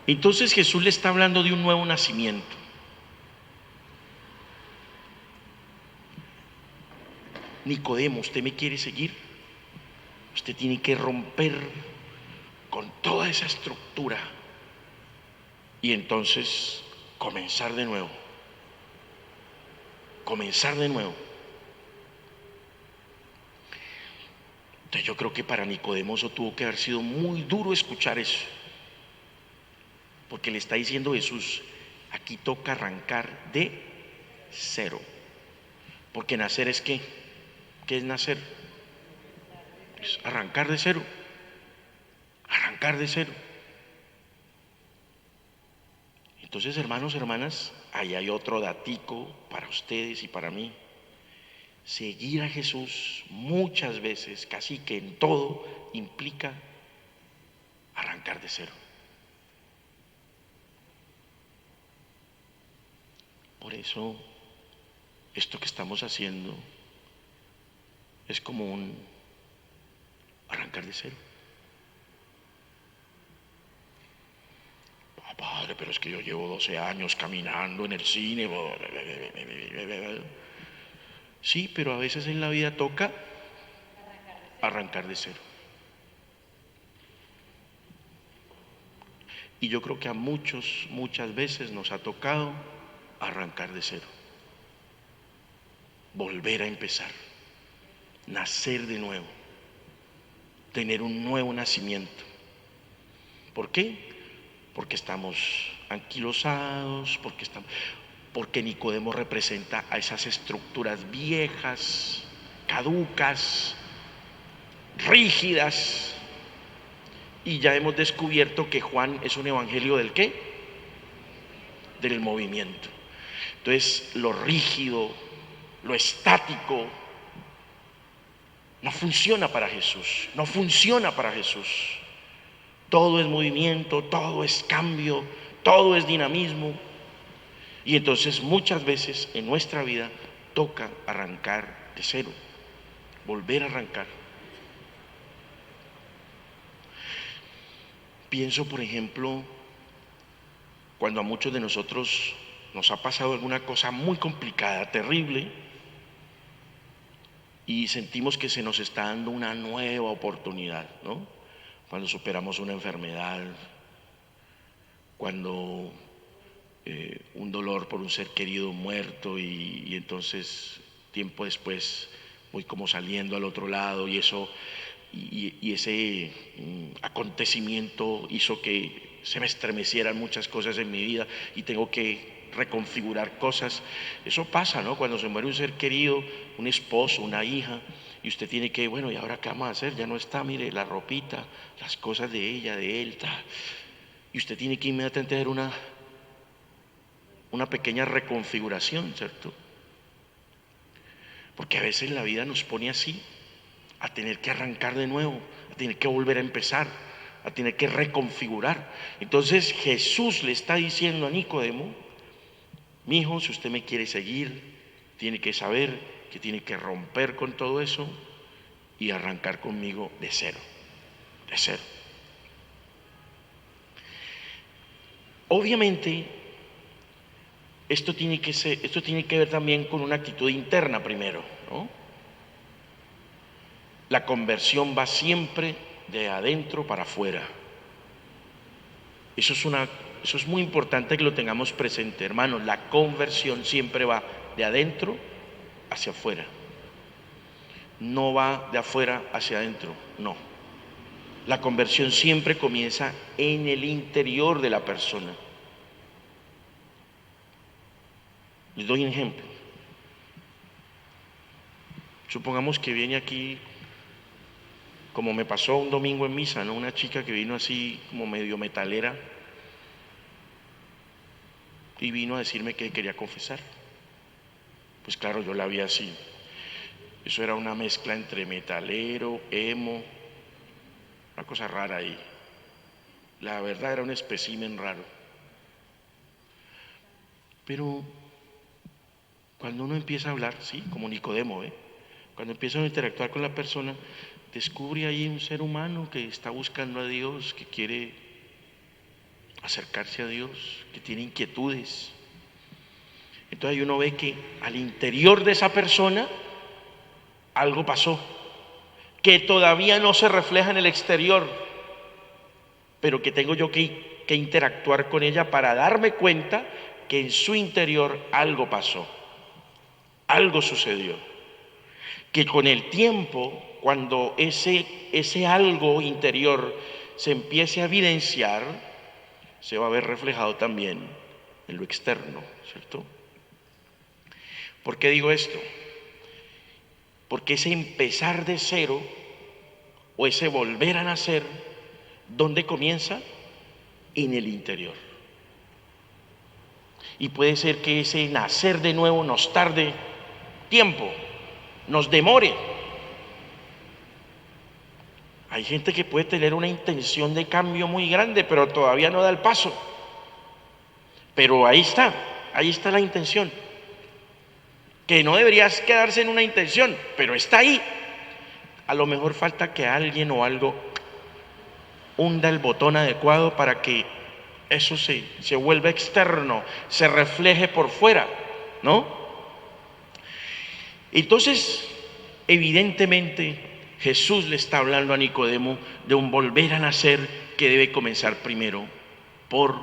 S1: Entonces Jesús le está hablando de un nuevo nacimiento. Nicodemo, ¿usted me quiere seguir? Usted tiene que romper con toda esa estructura y entonces comenzar de nuevo. Comenzar de nuevo. Entonces yo creo que para Nicodemo eso tuvo que haber sido muy duro escuchar eso. Porque le está diciendo Jesús: aquí toca arrancar de cero. Porque nacer es ¿qué? ¿Qué es nacer? Es arrancar de cero, arrancar de cero. Entonces, hermanos, hermanas, ahí hay otro datico para ustedes y para mí. Seguir a Jesús muchas veces, casi que en todo, implica arrancar de cero. Por eso, esto que estamos haciendo es como un arrancar de cero. Padre, pero es que yo llevo 12 años caminando en el cine. Sí, pero a veces en la vida toca arrancar de cero. Y yo creo que a muchas veces nos ha tocado arrancar de cero. Volver a empezar. Nacer de nuevo. Tener un nuevo nacimiento. ¿Por qué? Porque estamos anquilosados, porque Nicodemo representa a esas estructuras viejas, caducas, rígidas, y ya hemos descubierto que Juan es un evangelio ¿del qué? Del movimiento. Entonces, lo rígido, lo estático, no funciona para Jesús, no funciona para Jesús. Todo es movimiento, todo es cambio, todo es dinamismo. Y entonces muchas veces en nuestra vida toca arrancar de cero, volver a arrancar. Pienso, por ejemplo, cuando a muchos de nosotros nos ha pasado alguna cosa muy complicada, terrible, y sentimos que se nos está dando una nueva oportunidad, ¿no? Cuando superamos una enfermedad, cuando un dolor por un ser querido muerto y entonces tiempo después voy como saliendo al otro lado y eso y ese acontecimiento hizo que se me estremecieran muchas cosas en mi vida y tengo que reconfigurar cosas. Eso pasa, ¿no? Cuando se muere un ser querido, un esposo, una hija, y usted tiene que, bueno, ¿y ahora qué vamos a hacer? Ya no está, mire, la ropita, las cosas de ella, de él, tal. Y usted tiene que inmediatamente hacer una pequeña reconfiguración, ¿cierto? Porque a veces la vida nos pone así, a tener que arrancar de nuevo, a tener que volver a empezar, a tener que reconfigurar. Entonces Jesús le está diciendo a Nicodemo: mi hijo, si usted me quiere seguir, tiene que saber que tiene que romper con todo eso y arrancar conmigo de cero, de cero. Obviamente, esto tiene que ver también con una actitud interna primero, ¿no? La conversión va siempre de adentro para afuera. Eso es muy importante que lo tengamos presente, hermanos. La conversión siempre va de adentro hacia afuera. No va de afuera hacia adentro, no. La conversión siempre comienza en el interior de la persona. Les doy un ejemplo. Supongamos que viene aquí, como me pasó un domingo en misa, ¿no? Una chica que vino así como medio metalera y vino a decirme que quería confesar. Pues claro, yo la vi así. Eso era una mezcla entre metalero, emo, una cosa rara ahí. La verdad era un espécimen raro. Pero cuando uno empieza a hablar, sí, como Nicodemo, cuando empieza a interactuar con la persona, descubre ahí un ser humano que está buscando a Dios, que quiere acercarse a Dios, que tiene inquietudes. Entonces ahí uno ve que al interior de esa persona algo pasó, que todavía no se refleja en el exterior, pero que tengo yo que interactuar con ella para darme cuenta que en su interior algo pasó, algo sucedió. Que con el tiempo, cuando ese algo interior se empiece a evidenciar, se va a ver reflejado también en lo externo, ¿cierto? ¿Por qué digo esto? Porque ese empezar de cero o ese volver a nacer, ¿dónde comienza? En el interior. Y puede ser que ese nacer de nuevo nos tarde tiempo, nos demore. Hay gente que puede tener una intención de cambio muy grande, pero todavía no da el paso. Pero ahí está la intención. Que no deberías quedarse en una intención, pero está ahí. A lo mejor falta que alguien o algo hunda el botón adecuado para que eso se vuelva externo, se refleje por fuera, ¿no? Entonces, evidentemente, Jesús le está hablando a Nicodemo de un volver a nacer que debe comenzar primero por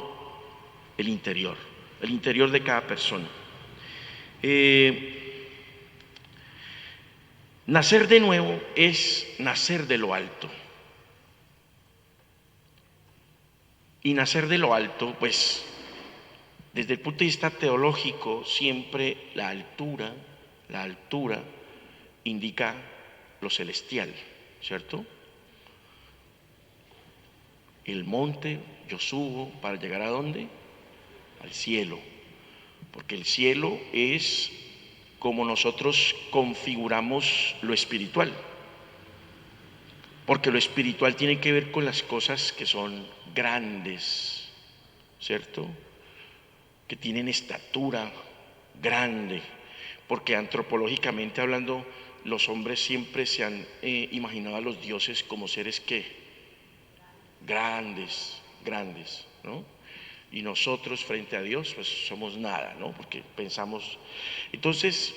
S1: el interior de cada persona. Nacer de nuevo es nacer de lo alto. Y nacer de lo alto, pues, desde el punto de vista teológico, siempre la altura indica lo celestial, ¿cierto? El monte, yo subo para llegar ¿a dónde? Al cielo, porque el cielo es como nosotros configuramos lo espiritual, porque lo espiritual tiene que ver con las cosas que son grandes, ¿cierto? Que tienen estatura grande, porque antropológicamente hablando, los hombres siempre se han imaginado a los dioses como seres que grandes, ¿no? Y nosotros frente a Dios pues somos nada, ¿no? Porque pensamos. Entonces,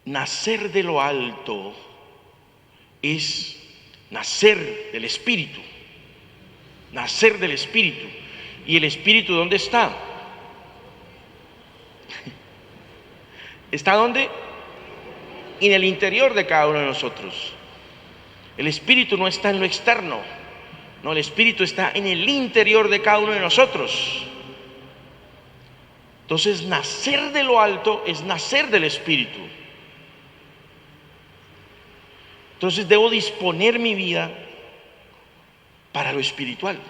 S1: nacer de lo alto es nacer del Espíritu. Nacer del Espíritu. ¿Y el Espíritu dónde está? ¿Está dónde? En el interior de cada uno de nosotros. El Espíritu no está en lo externo. No, el Espíritu está en el interior de cada uno de nosotros. Entonces, nacer de lo alto es nacer del Espíritu. Entonces, debo disponer mi vida para lo espiritual.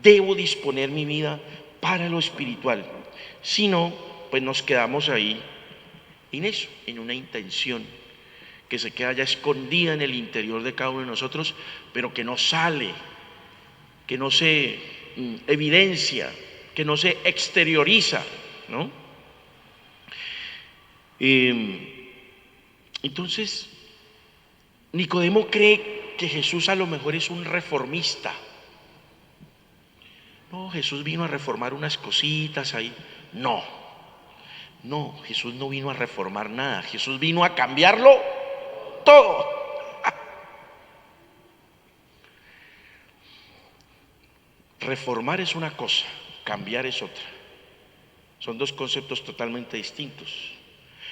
S1: Debo disponer mi vida para lo espiritual. Si no, pues nos quedamos ahí en eso, en una intención que se queda ya escondida en el interior de cada uno de nosotros, pero que no sale, que no se evidencia, que no se exterioriza, ¿no? Entonces, Nicodemo cree que Jesús a lo mejor es un reformista. No, Jesús vino a reformar unas cositas ahí. No, Jesús no vino a reformar nada. Jesús vino a cambiarlo todo. Reformar es una cosa, cambiar es otra. Son dos conceptos totalmente distintos.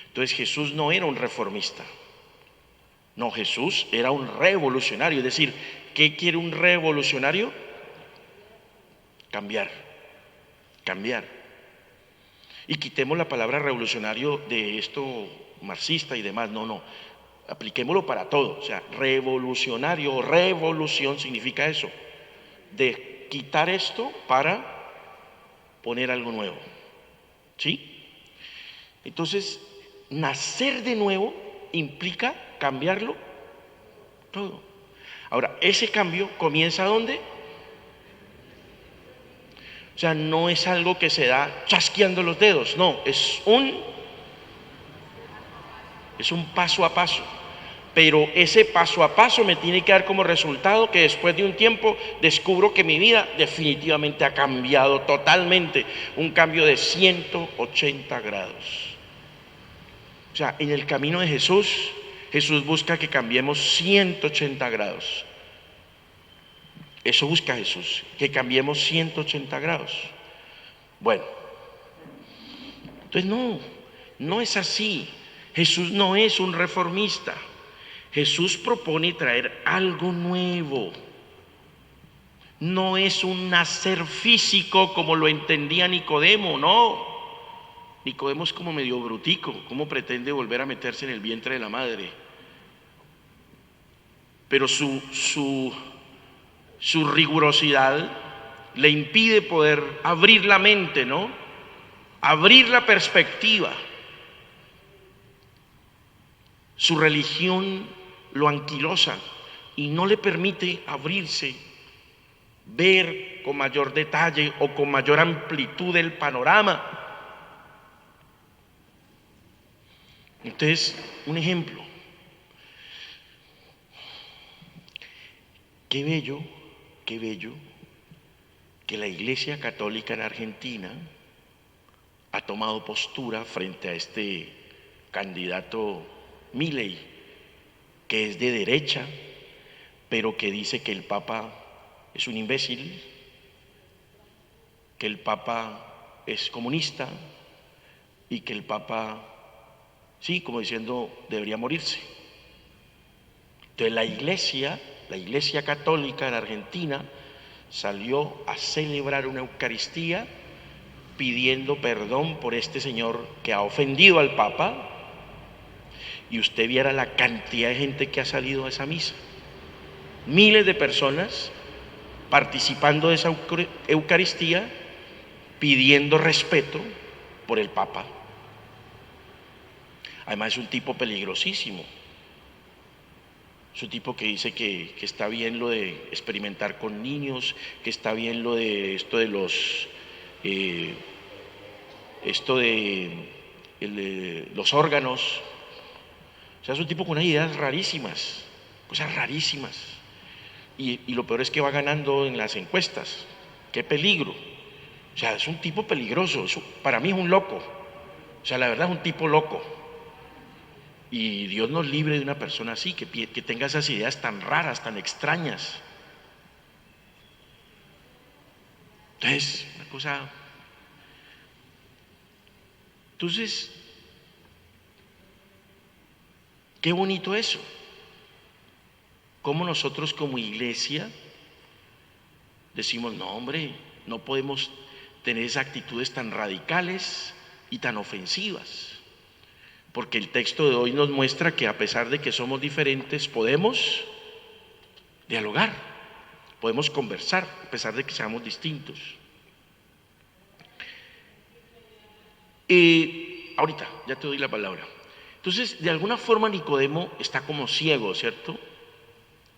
S1: Entonces Jesús no era un reformista. No, Jesús era un revolucionario. Es decir, ¿qué quiere un revolucionario? Cambiar. Y quitemos la palabra revolucionario de esto marxista y demás. No, apliquémoslo para todo. O sea, revolucionario o revolución significa eso, de quitar esto para poner algo nuevo. ¿Sí? Entonces, nacer de nuevo implica cambiarlo todo. Ahora, ese cambio comienza ¿dónde? O sea, no es algo que se da chasqueando los dedos, no, es un paso a paso. Pero ese paso a paso me tiene que dar como resultado que después de un tiempo descubro que mi vida definitivamente ha cambiado totalmente, un cambio de 180 grados. O sea, en el camino de Jesús busca que cambiemos 180 grados. Eso busca Jesús, que cambiemos 180 grados. Bueno, entonces no es así. Jesús no es un reformista. Jesús propone traer algo nuevo. No es un nacer físico como lo entendía Nicodemo, no. Nicodemo es como medio brutico, ¿cómo pretende volver a meterse en el vientre de la madre? pero su rigurosidad le impide poder abrir la mente, ¿no? Abrir la perspectiva. Su religión lo anquilosa y no le permite abrirse, ver con mayor detalle o con mayor amplitud el panorama. Entonces, un ejemplo. Qué bello que la Iglesia Católica en Argentina ha tomado postura frente a este candidato Milei, que es de derecha, pero que dice que el Papa es un imbécil, que el Papa es comunista y que el Papa, sí, como diciendo, debería morirse. Entonces la Iglesia Católica en Argentina salió a celebrar una Eucaristía pidiendo perdón por este señor que ha ofendido al Papa, y usted viera la cantidad de gente que ha salido a esa misa. Miles de personas participando de esa Eucaristía pidiendo respeto por el Papa. Además es un tipo peligrosísimo. Es un tipo que dice que está bien lo de experimentar con niños, que está bien lo de esto de los órganos. O sea, es un tipo con unas ideas rarísimas, cosas rarísimas. Y lo peor es que va ganando en las encuestas. ¡Qué peligro! O sea, es un tipo peligroso. Para mí es un loco. O sea, la verdad es un tipo loco. Y Dios nos libre de una persona así, que tenga esas ideas tan raras, tan extrañas. Entonces, una cosa. Entonces, qué bonito eso. Cómo nosotros como iglesia decimos, no hombre, no podemos tener esas actitudes tan radicales y tan ofensivas. Porque el texto de hoy nos muestra que a pesar de que somos diferentes, podemos dialogar, podemos conversar, a pesar de que seamos distintos. Ahorita, ya te doy la palabra. Entonces, de alguna forma Nicodemo está como ciego, ¿cierto?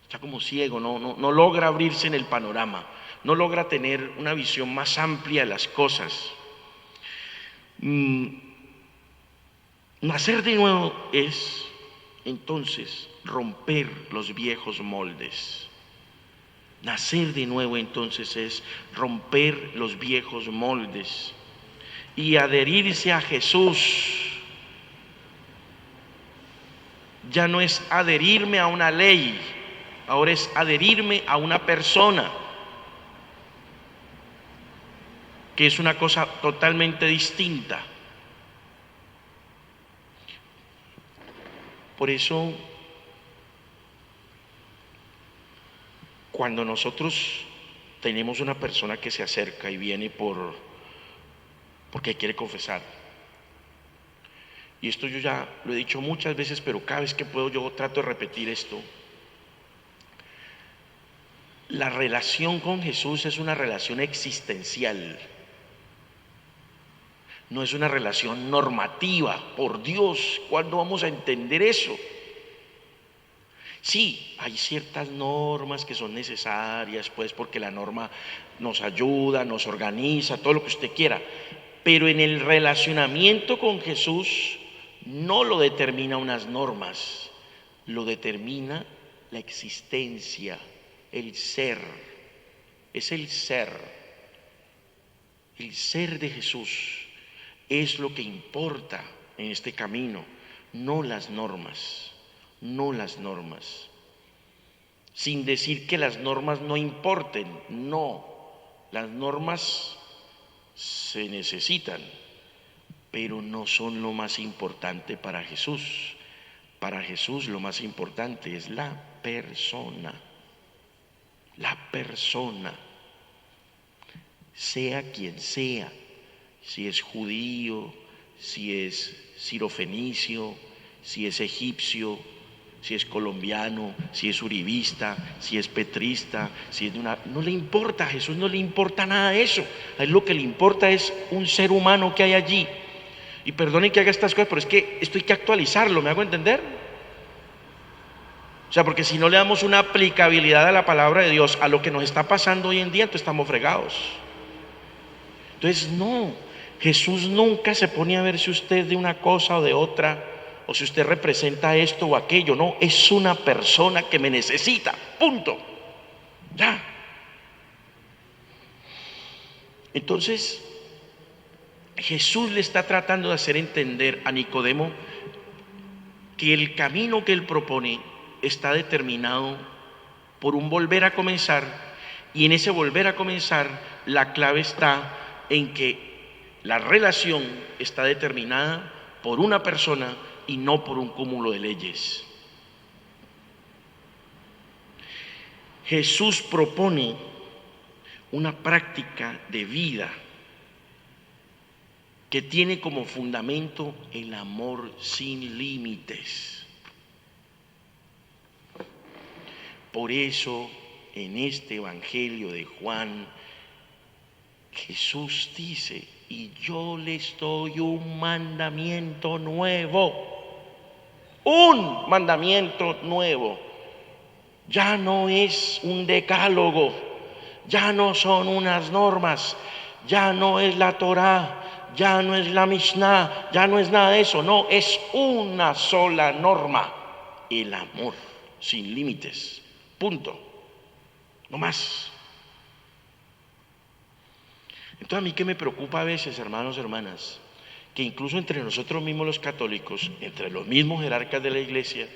S1: Está como ciego, no logra abrirse en el panorama, no logra tener una visión más amplia de las cosas. Nacer de nuevo es, entonces, romper los viejos moldes. Nacer de nuevo, entonces, es romper los viejos moldes y adherirse a Jesús. Ya no es adherirme a una ley, ahora es adherirme a una persona, que es una cosa totalmente distinta. Por eso, cuando nosotros tenemos una persona que se acerca y viene porque quiere confesar, y esto yo ya lo he dicho muchas veces, pero cada vez que puedo yo trato de repetir esto. La relación con Jesús es una relación existencial, no es una relación normativa. Por Dios, ¿cuándo vamos a entender eso? Sí, hay ciertas normas que son necesarias, pues, porque la norma nos ayuda, nos organiza, todo lo que usted quiera, pero en el relacionamiento con Jesús no lo determina unas normas, lo determina la existencia, el ser. Es el ser. El ser de Jesús es lo que importa en este camino, no las normas, no las normas. Sin decir que las normas no importen, no, las normas se necesitan, pero no son lo más importante para Jesús. Para Jesús lo más importante es la persona. La persona, sea quien sea, si es judío, si es sirofenicio, si es egipcio, si es colombiano, si es uribista, si es petrista, si es de una... No le importa, a Jesús no le importa nada de eso. A él lo que le importa es un ser humano que hay allí. Y perdonen que haga estas cosas, pero es que esto hay que actualizarlo, ¿me hago entender? O sea, porque si no le damos una aplicabilidad a la palabra de Dios, a lo que nos está pasando hoy en día, entonces estamos fregados. Entonces, no, Jesús nunca se pone a ver si usted es de una cosa o de otra, o si usted representa esto o aquello. No, es una persona que me necesita, punto. Ya. Entonces, Jesús le está tratando de hacer entender a Nicodemo que el camino que él propone está determinado por un volver a comenzar, y en ese volver a comenzar la clave está en que la relación está determinada por una persona y no por un cúmulo de leyes. Jesús propone una práctica de vida que tiene como fundamento el amor sin límites. Por eso, en este Evangelio de Juan, Jesús dice: y yo les doy un mandamiento nuevo, un mandamiento nuevo. Ya no es un decálogo, ya no son unas normas, ya no es la Torá, ya no es la Mishnah, ya no es nada de eso, no, es una sola norma: el amor sin límites, punto, no más. Entonces, a mí que me preocupa a veces, hermanos, hermanas, que incluso entre nosotros mismos los católicos, entre los mismos jerarcas de la iglesia,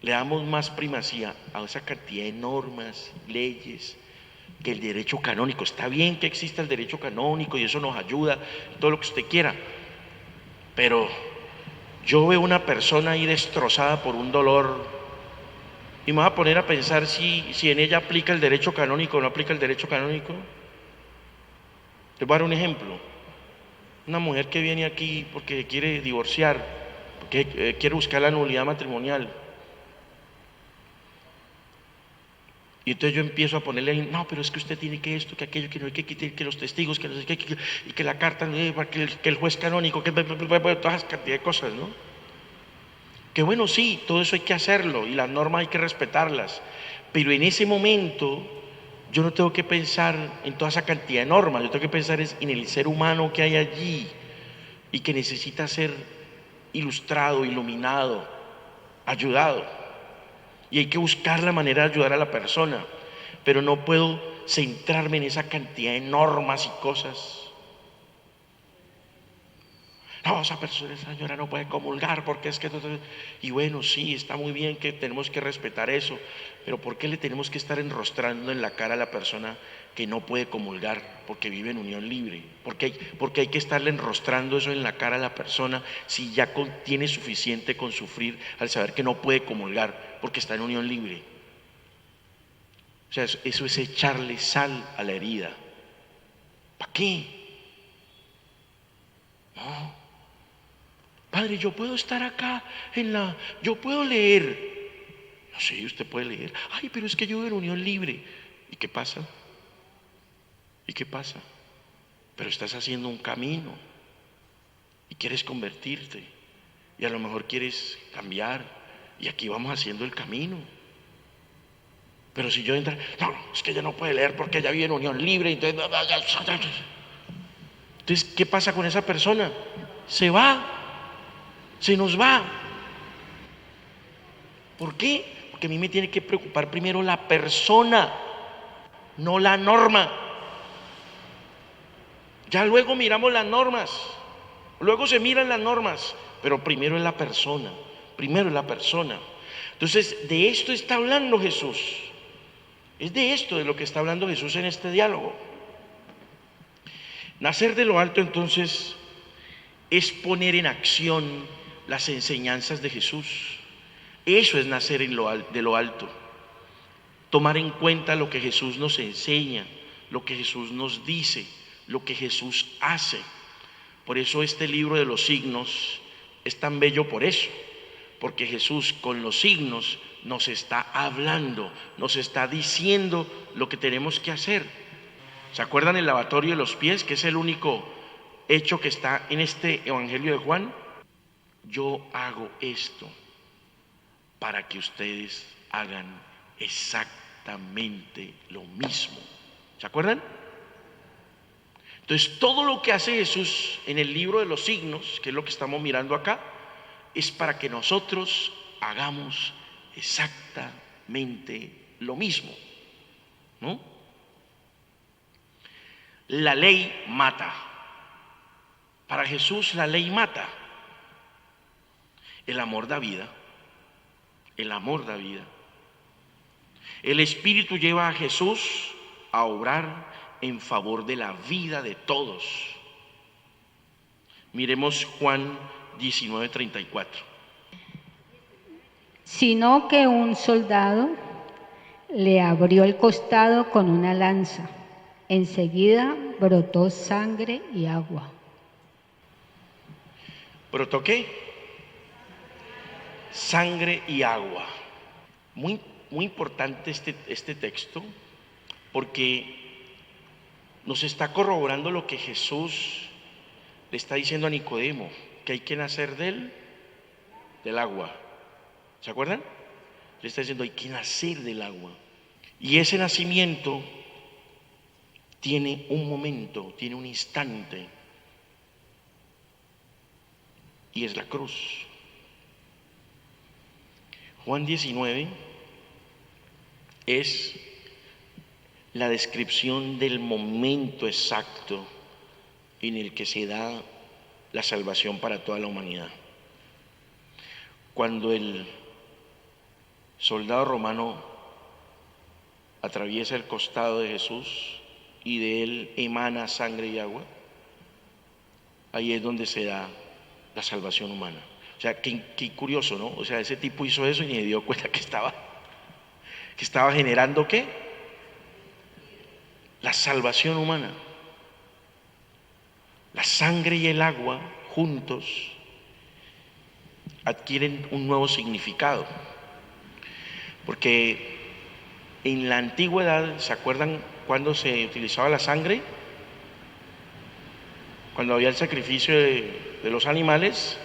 S1: le damos más primacía a esa cantidad de normas, leyes, que el derecho canónico. Está bien que exista el derecho canónico y eso nos ayuda, todo lo que usted quiera, pero yo veo una persona ahí destrozada por un dolor y me voy a poner a pensar si en ella aplica el derecho canónico o no aplica el derecho canónico. Les voy a dar un ejemplo. Una mujer que viene aquí porque quiere divorciar, porque quiere buscar la nulidad matrimonial. Y entonces yo empiezo a ponerle ahí: no, pero es que usted tiene que esto, que aquello, que no hay que los testigos, que no sé qué, y que la carta, que el juez canónico, que todas esa cantidad de cosas, ¿no? Que bueno, sí, todo eso hay que hacerlo y las normas hay que respetarlas, pero en ese momento yo no tengo que pensar en toda esa cantidad de normas, yo tengo que pensar en el ser humano que hay allí y que necesita ser ilustrado, iluminado, ayudado. Y hay que buscar la manera de ayudar a la persona, pero no puedo centrarme en esa cantidad de normas y cosas. No, esa señora no puede comulgar porque es que... Y bueno, sí, está muy bien que tenemos que respetar eso, pero ¿por qué le tenemos que estar enrostrando en la cara a la persona que no puede comulgar porque vive en unión libre? Porque hay que estarle enrostrando eso en la cara a la persona si ya tiene suficiente con sufrir al saber que no puede comulgar porque está en unión libre. O sea, eso es echarle sal a la herida. ¿Para qué? No. Padre, yo puedo estar acá yo puedo leer. No sé, usted puede leer. Ay, pero es que yo vivo en unión libre. ¿Y qué pasa? ¿Y qué pasa? Pero estás haciendo un camino y quieres convertirte y a lo mejor quieres cambiar, y aquí vamos haciendo el camino. Pero si yo entro, no, es que ella no puede leer porque ella vive en unión libre, entonces, ¿qué pasa con esa persona? Se va. Se nos va. ¿Por qué? Porque a mí me tiene que preocupar primero la persona, no la norma. Ya luego miramos las normas, luego se miran las normas, pero primero es la persona, primero es la persona. Entonces, de esto está hablando Jesús. Es de esto de lo que está hablando Jesús en este diálogo. Nacer de lo alto, entonces, es poner en acción las enseñanzas de Jesús. Eso es nacer de lo alto. Tomar en cuenta lo que Jesús nos enseña, lo que Jesús nos dice, lo que Jesús hace. Por eso este libro de los signos es tan bello por eso, porque Jesús con los signos nos está hablando, nos está diciendo lo que tenemos que hacer. ¿Se acuerdan el lavatorio de los pies, que es el único hecho que está en este Evangelio de Juan? Yo hago esto para que ustedes hagan exactamente lo mismo. ¿Se acuerdan? Entonces, todo lo que hace Jesús en el libro de los signos, que es lo que estamos mirando acá, es para que nosotros hagamos exactamente lo mismo, ¿no? La ley mata. Para Jesús la ley mata. El amor da vida. El amor da vida. El Espíritu lleva a Jesús a obrar en favor de la vida de todos. Miremos Juan 19:34.
S2: Sino que un soldado le abrió el costado con una lanza. Enseguida brotó sangre y agua.
S1: ¿Brotó qué? Sangre y agua. Muy importante este texto, porque nos está corroborando lo que Jesús le está diciendo a Nicodemo, que hay que nacer del agua. ¿Se acuerdan? Le está diciendo, hay que nacer del agua. Y ese nacimiento tiene un momento, tiene un instante, y es la cruz. Juan 19 es la descripción del momento exacto en el que se da la salvación para toda la humanidad. Cuando el soldado romano atraviesa el costado de Jesús y de él emana sangre y agua, ahí es donde se da la salvación humana. O sea, qué curioso, ¿no? O sea, ese tipo hizo eso y ni se dio cuenta que estaba generando ¿qué? La salvación humana. La sangre y el agua juntos adquieren un nuevo significado. Porque en la antigüedad, ¿se acuerdan cuando se utilizaba la sangre? Cuando había el sacrificio de los animales,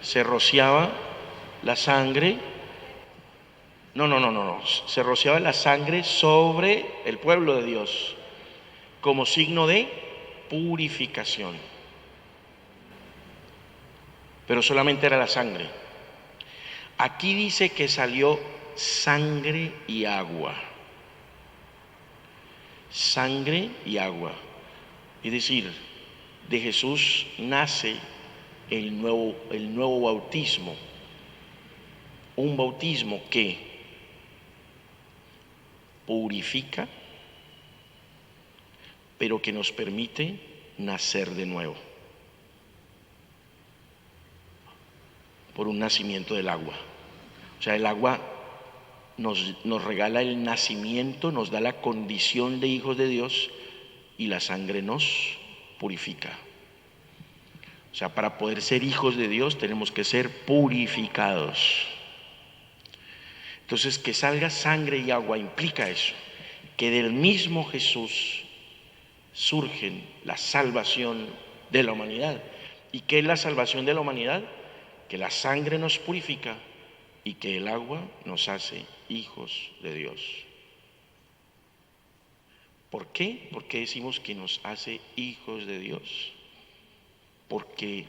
S1: se rociaba la sangre. No. Se rociaba la sangre sobre el pueblo de Dios como signo de purificación. Pero solamente era la sangre. Aquí dice que salió sangre y agua. Sangre y agua. Es decir, de Jesús nace el nuevo bautismo. Un bautismo que purifica, pero que nos permite nacer de nuevo. Por un nacimiento del agua. O sea, el agua nos regala el nacimiento, nos da la condición de hijos de Dios, y la sangre nos purifica. O sea, para poder ser hijos de Dios tenemos que ser purificados. Entonces, que salga sangre y agua implica eso, que del mismo Jesús surgen la salvación de la humanidad. ¿Y qué es la salvación de la humanidad? Que la sangre nos purifica y que el agua nos hace hijos de Dios. ¿Por qué? ¿Por qué decimos que nos hace hijos de Dios? Porque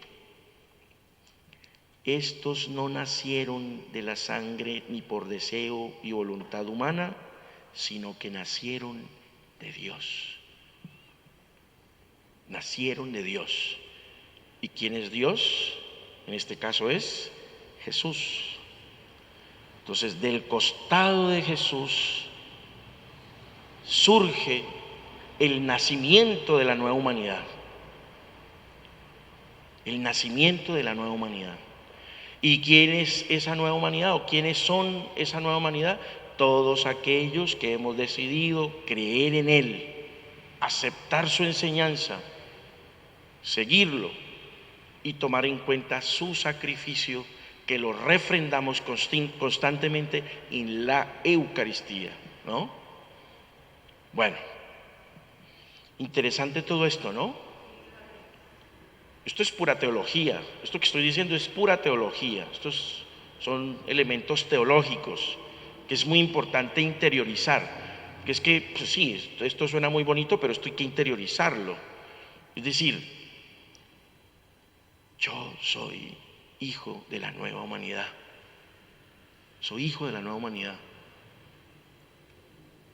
S1: estos no nacieron de la sangre ni por deseo y voluntad humana, sino que nacieron de Dios. Nacieron de Dios. ¿Y quién es Dios? En este caso es Jesús. Entonces, del costado de Jesús surge el nacimiento de la nueva humanidad. El nacimiento de la nueva humanidad. ¿Y quién es esa nueva humanidad? ¿O quiénes son esa nueva humanidad? Todos aquellos que hemos decidido creer en Él, aceptar su enseñanza, seguirlo y tomar en cuenta su sacrificio que lo refrendamos constantemente en la Eucaristía, ¿no? Bueno, interesante todo esto, ¿no? Esto es pura teología, esto que estoy diciendo es pura teología, son elementos teológicos que es muy importante interiorizar, que es que, pues sí, esto suena muy bonito, pero esto hay que interiorizarlo. Es decir, yo soy hijo de la nueva humanidad, soy hijo de la nueva humanidad.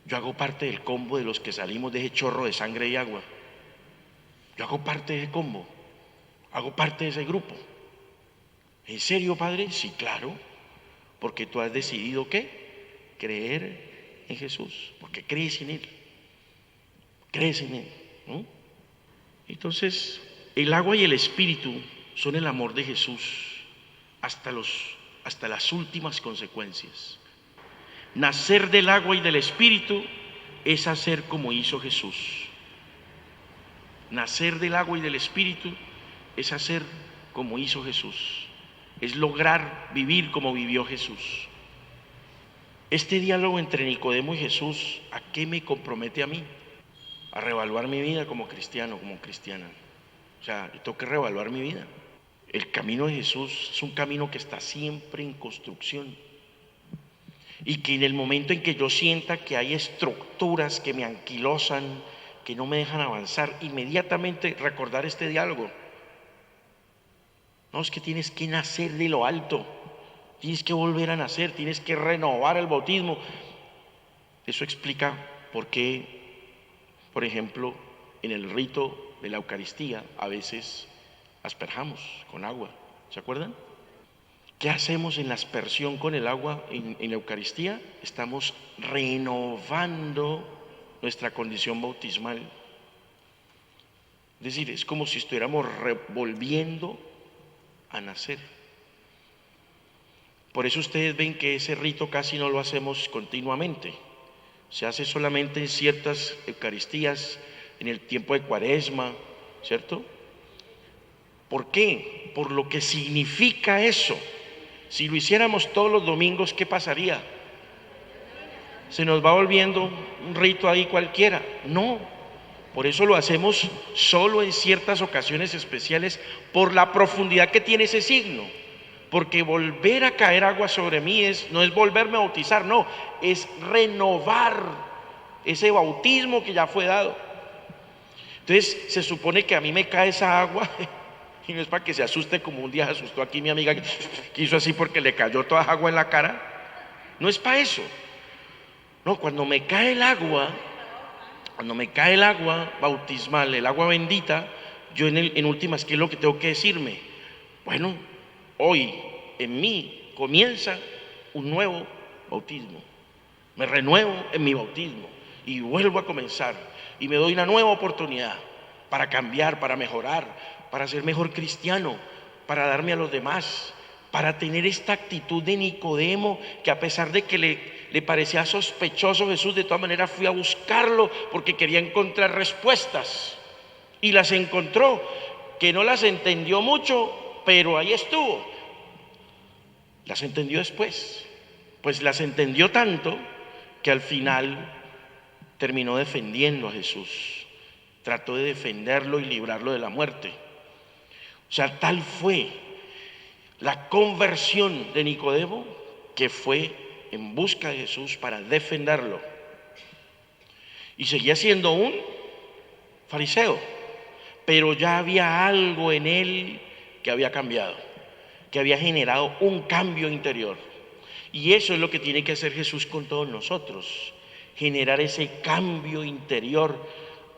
S1: Yo hago parte del combo de los que salimos de ese chorro de sangre y agua. Yo hago parte de ese combo, hago parte de ese grupo. ¿En serio, Padre? Sí, claro, porque tú has decidido ¿qué? Creer en Jesús, porque crees en Él, ¿no? Entonces, el agua y el Espíritu son el amor de Jesús hasta las últimas consecuencias. Nacer del agua y del Espíritu es hacer como hizo Jesús. Nacer del agua y del Espíritu es hacer como hizo Jesús. Es lograr vivir como vivió Jesús. Este diálogo entre Nicodemo y Jesús, ¿a qué me compromete a mí? A reevaluar mi vida como cristiano, como cristiana. O sea, yo tengo que reevaluar mi vida. El camino de Jesús es un camino que está siempre en construcción. Y que en el momento en que yo sienta que hay estructuras que me anquilosan, que no me dejan avanzar, inmediatamente recordar este diálogo. No, es que tienes que nacer de lo alto, tienes que volver a nacer, tienes que renovar el bautismo. Eso explica por qué, por ejemplo, en el rito de la Eucaristía a veces asperjamos con agua. ¿Se acuerdan? ¿Qué hacemos en la aspersión con el agua en la Eucaristía? Estamos renovando nuestra condición bautismal. Es decir, es como si estuviéramos volviendo a nacer. Por eso ustedes ven que ese rito casi no lo hacemos continuamente. Se hace solamente en ciertas Eucaristías, en el tiempo de Cuaresma, ¿cierto? ¿Por qué? Por lo que significa eso. Si lo hiciéramos todos los domingos, ¿qué pasaría? Se nos va volviendo un rito ahí cualquiera. No, por eso lo hacemos solo en ciertas ocasiones especiales, por la profundidad que tiene ese signo. Porque volver a caer agua sobre mí no es volverme a bautizar, no, es renovar ese bautismo que ya fue dado. Entonces se supone que a mí me cae esa agua y no es para que se asuste como un día se asustó aquí mi amiga que hizo así porque le cayó toda agua en la cara. No es para eso. No, cuando me cae el agua bautismal, el agua bendita, yo en últimas, ¿qué es lo que tengo que decirme? Bueno, hoy en mí comienza un nuevo bautismo. Me renuevo en mi bautismo y vuelvo a comenzar y me doy una nueva oportunidad para cambiar, para mejorar, para ser mejor cristiano, para darme a los demás, para tener esta actitud de Nicodemo, que a pesar de que le parecía sospechoso Jesús, de todas maneras fui a buscarlo porque quería encontrar respuestas y las encontró, que no las entendió mucho, pero ahí estuvo. Las entendió después, pues las entendió tanto que al final terminó defendiendo a Jesús, trató de defenderlo y librarlo de la muerte. O sea, tal fue la conversión de Nicodemo que fue en busca de Jesús para defenderlo. Y seguía siendo un fariseo, pero ya había algo en él que había cambiado, que había generado un cambio interior. Y eso es lo que tiene que hacer Jesús con todos nosotros, generar ese cambio interior,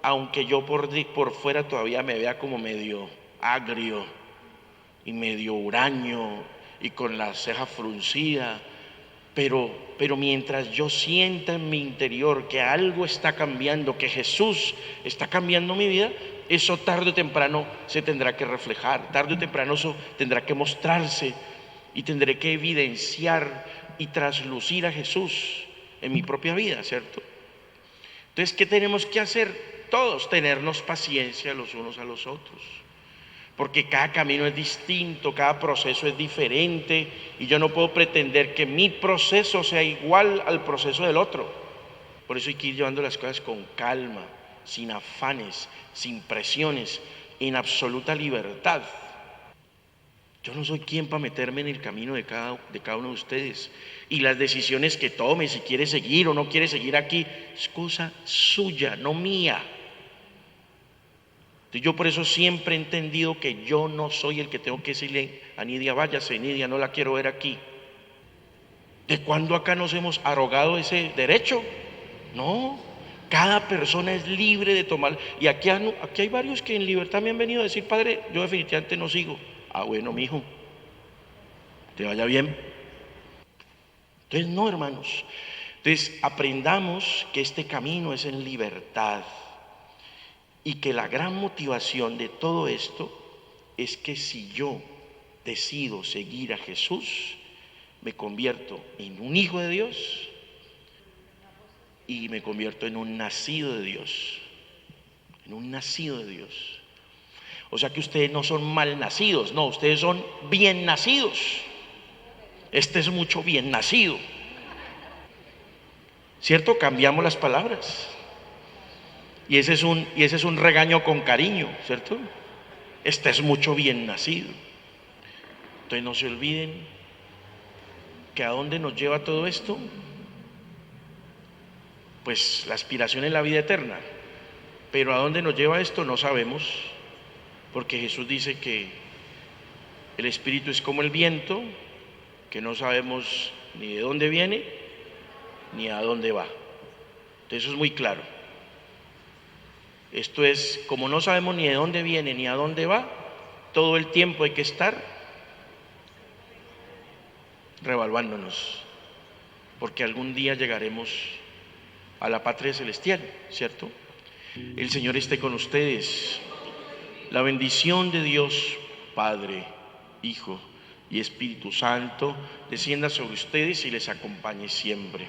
S1: aunque yo por fuera todavía me vea como medio agrio y medio huraño y con la ceja fruncida, pero mientras yo sienta en mi interior que algo está cambiando, que Jesús está cambiando mi vida, eso tarde o temprano se tendrá que reflejar, tarde o temprano eso tendrá que mostrarse y tendré que evidenciar y traslucir a Jesús en mi propia vida, ¿cierto? Entonces, ¿qué tenemos que hacer? Todos tenernos paciencia los unos a los otros, porque cada camino es distinto, cada proceso es diferente, y yo no puedo pretender que mi proceso sea igual al proceso del otro. Por eso hay que ir llevando las cosas con calma, sin afanes, sin presiones, en absoluta libertad. Yo no soy quien para meterme en el camino de cada uno de ustedes, y las decisiones que tome, si quiere seguir o no quiere seguir aquí, es cosa suya, no mía. Yo por eso siempre he entendido que yo no soy el que tengo que decirle a Nidia, váyase Nidia, no la quiero ver aquí. ¿De cuándo acá nos hemos arrogado ese derecho? No, cada persona es libre de tomar. Y aquí hay varios que en libertad me han venido a decir, padre, yo definitivamente no sigo. Ah, bueno, mijo, te vaya bien. Entonces, no, hermanos. Entonces, aprendamos que este camino es en libertad. Y que la gran motivación de todo esto es que si yo decido seguir a Jesús, me convierto en un hijo de Dios y me convierto en un nacido de Dios. En un nacido de Dios. O sea que ustedes no son mal nacidos, no, ustedes son bien nacidos. Este es mucho bien nacido. ¿Cierto? Cambiamos las palabras. Y ese es un regaño con cariño, ¿cierto? Este es mucho bien nacido. Entonces no se olviden que a dónde nos lleva todo esto, pues la aspiración es la vida eterna. Pero a dónde nos lleva esto no sabemos, porque Jesús dice que el espíritu es como el viento, que no sabemos ni de dónde viene ni a dónde va. Entonces eso es muy claro. Esto es, como no sabemos ni de dónde viene ni a dónde va, todo el tiempo hay que estar revaluándonos, porque algún día llegaremos a la patria celestial, ¿cierto? El Señor esté con ustedes. La bendición de Dios, Padre, Hijo y Espíritu Santo, descienda sobre ustedes y les acompañe siempre.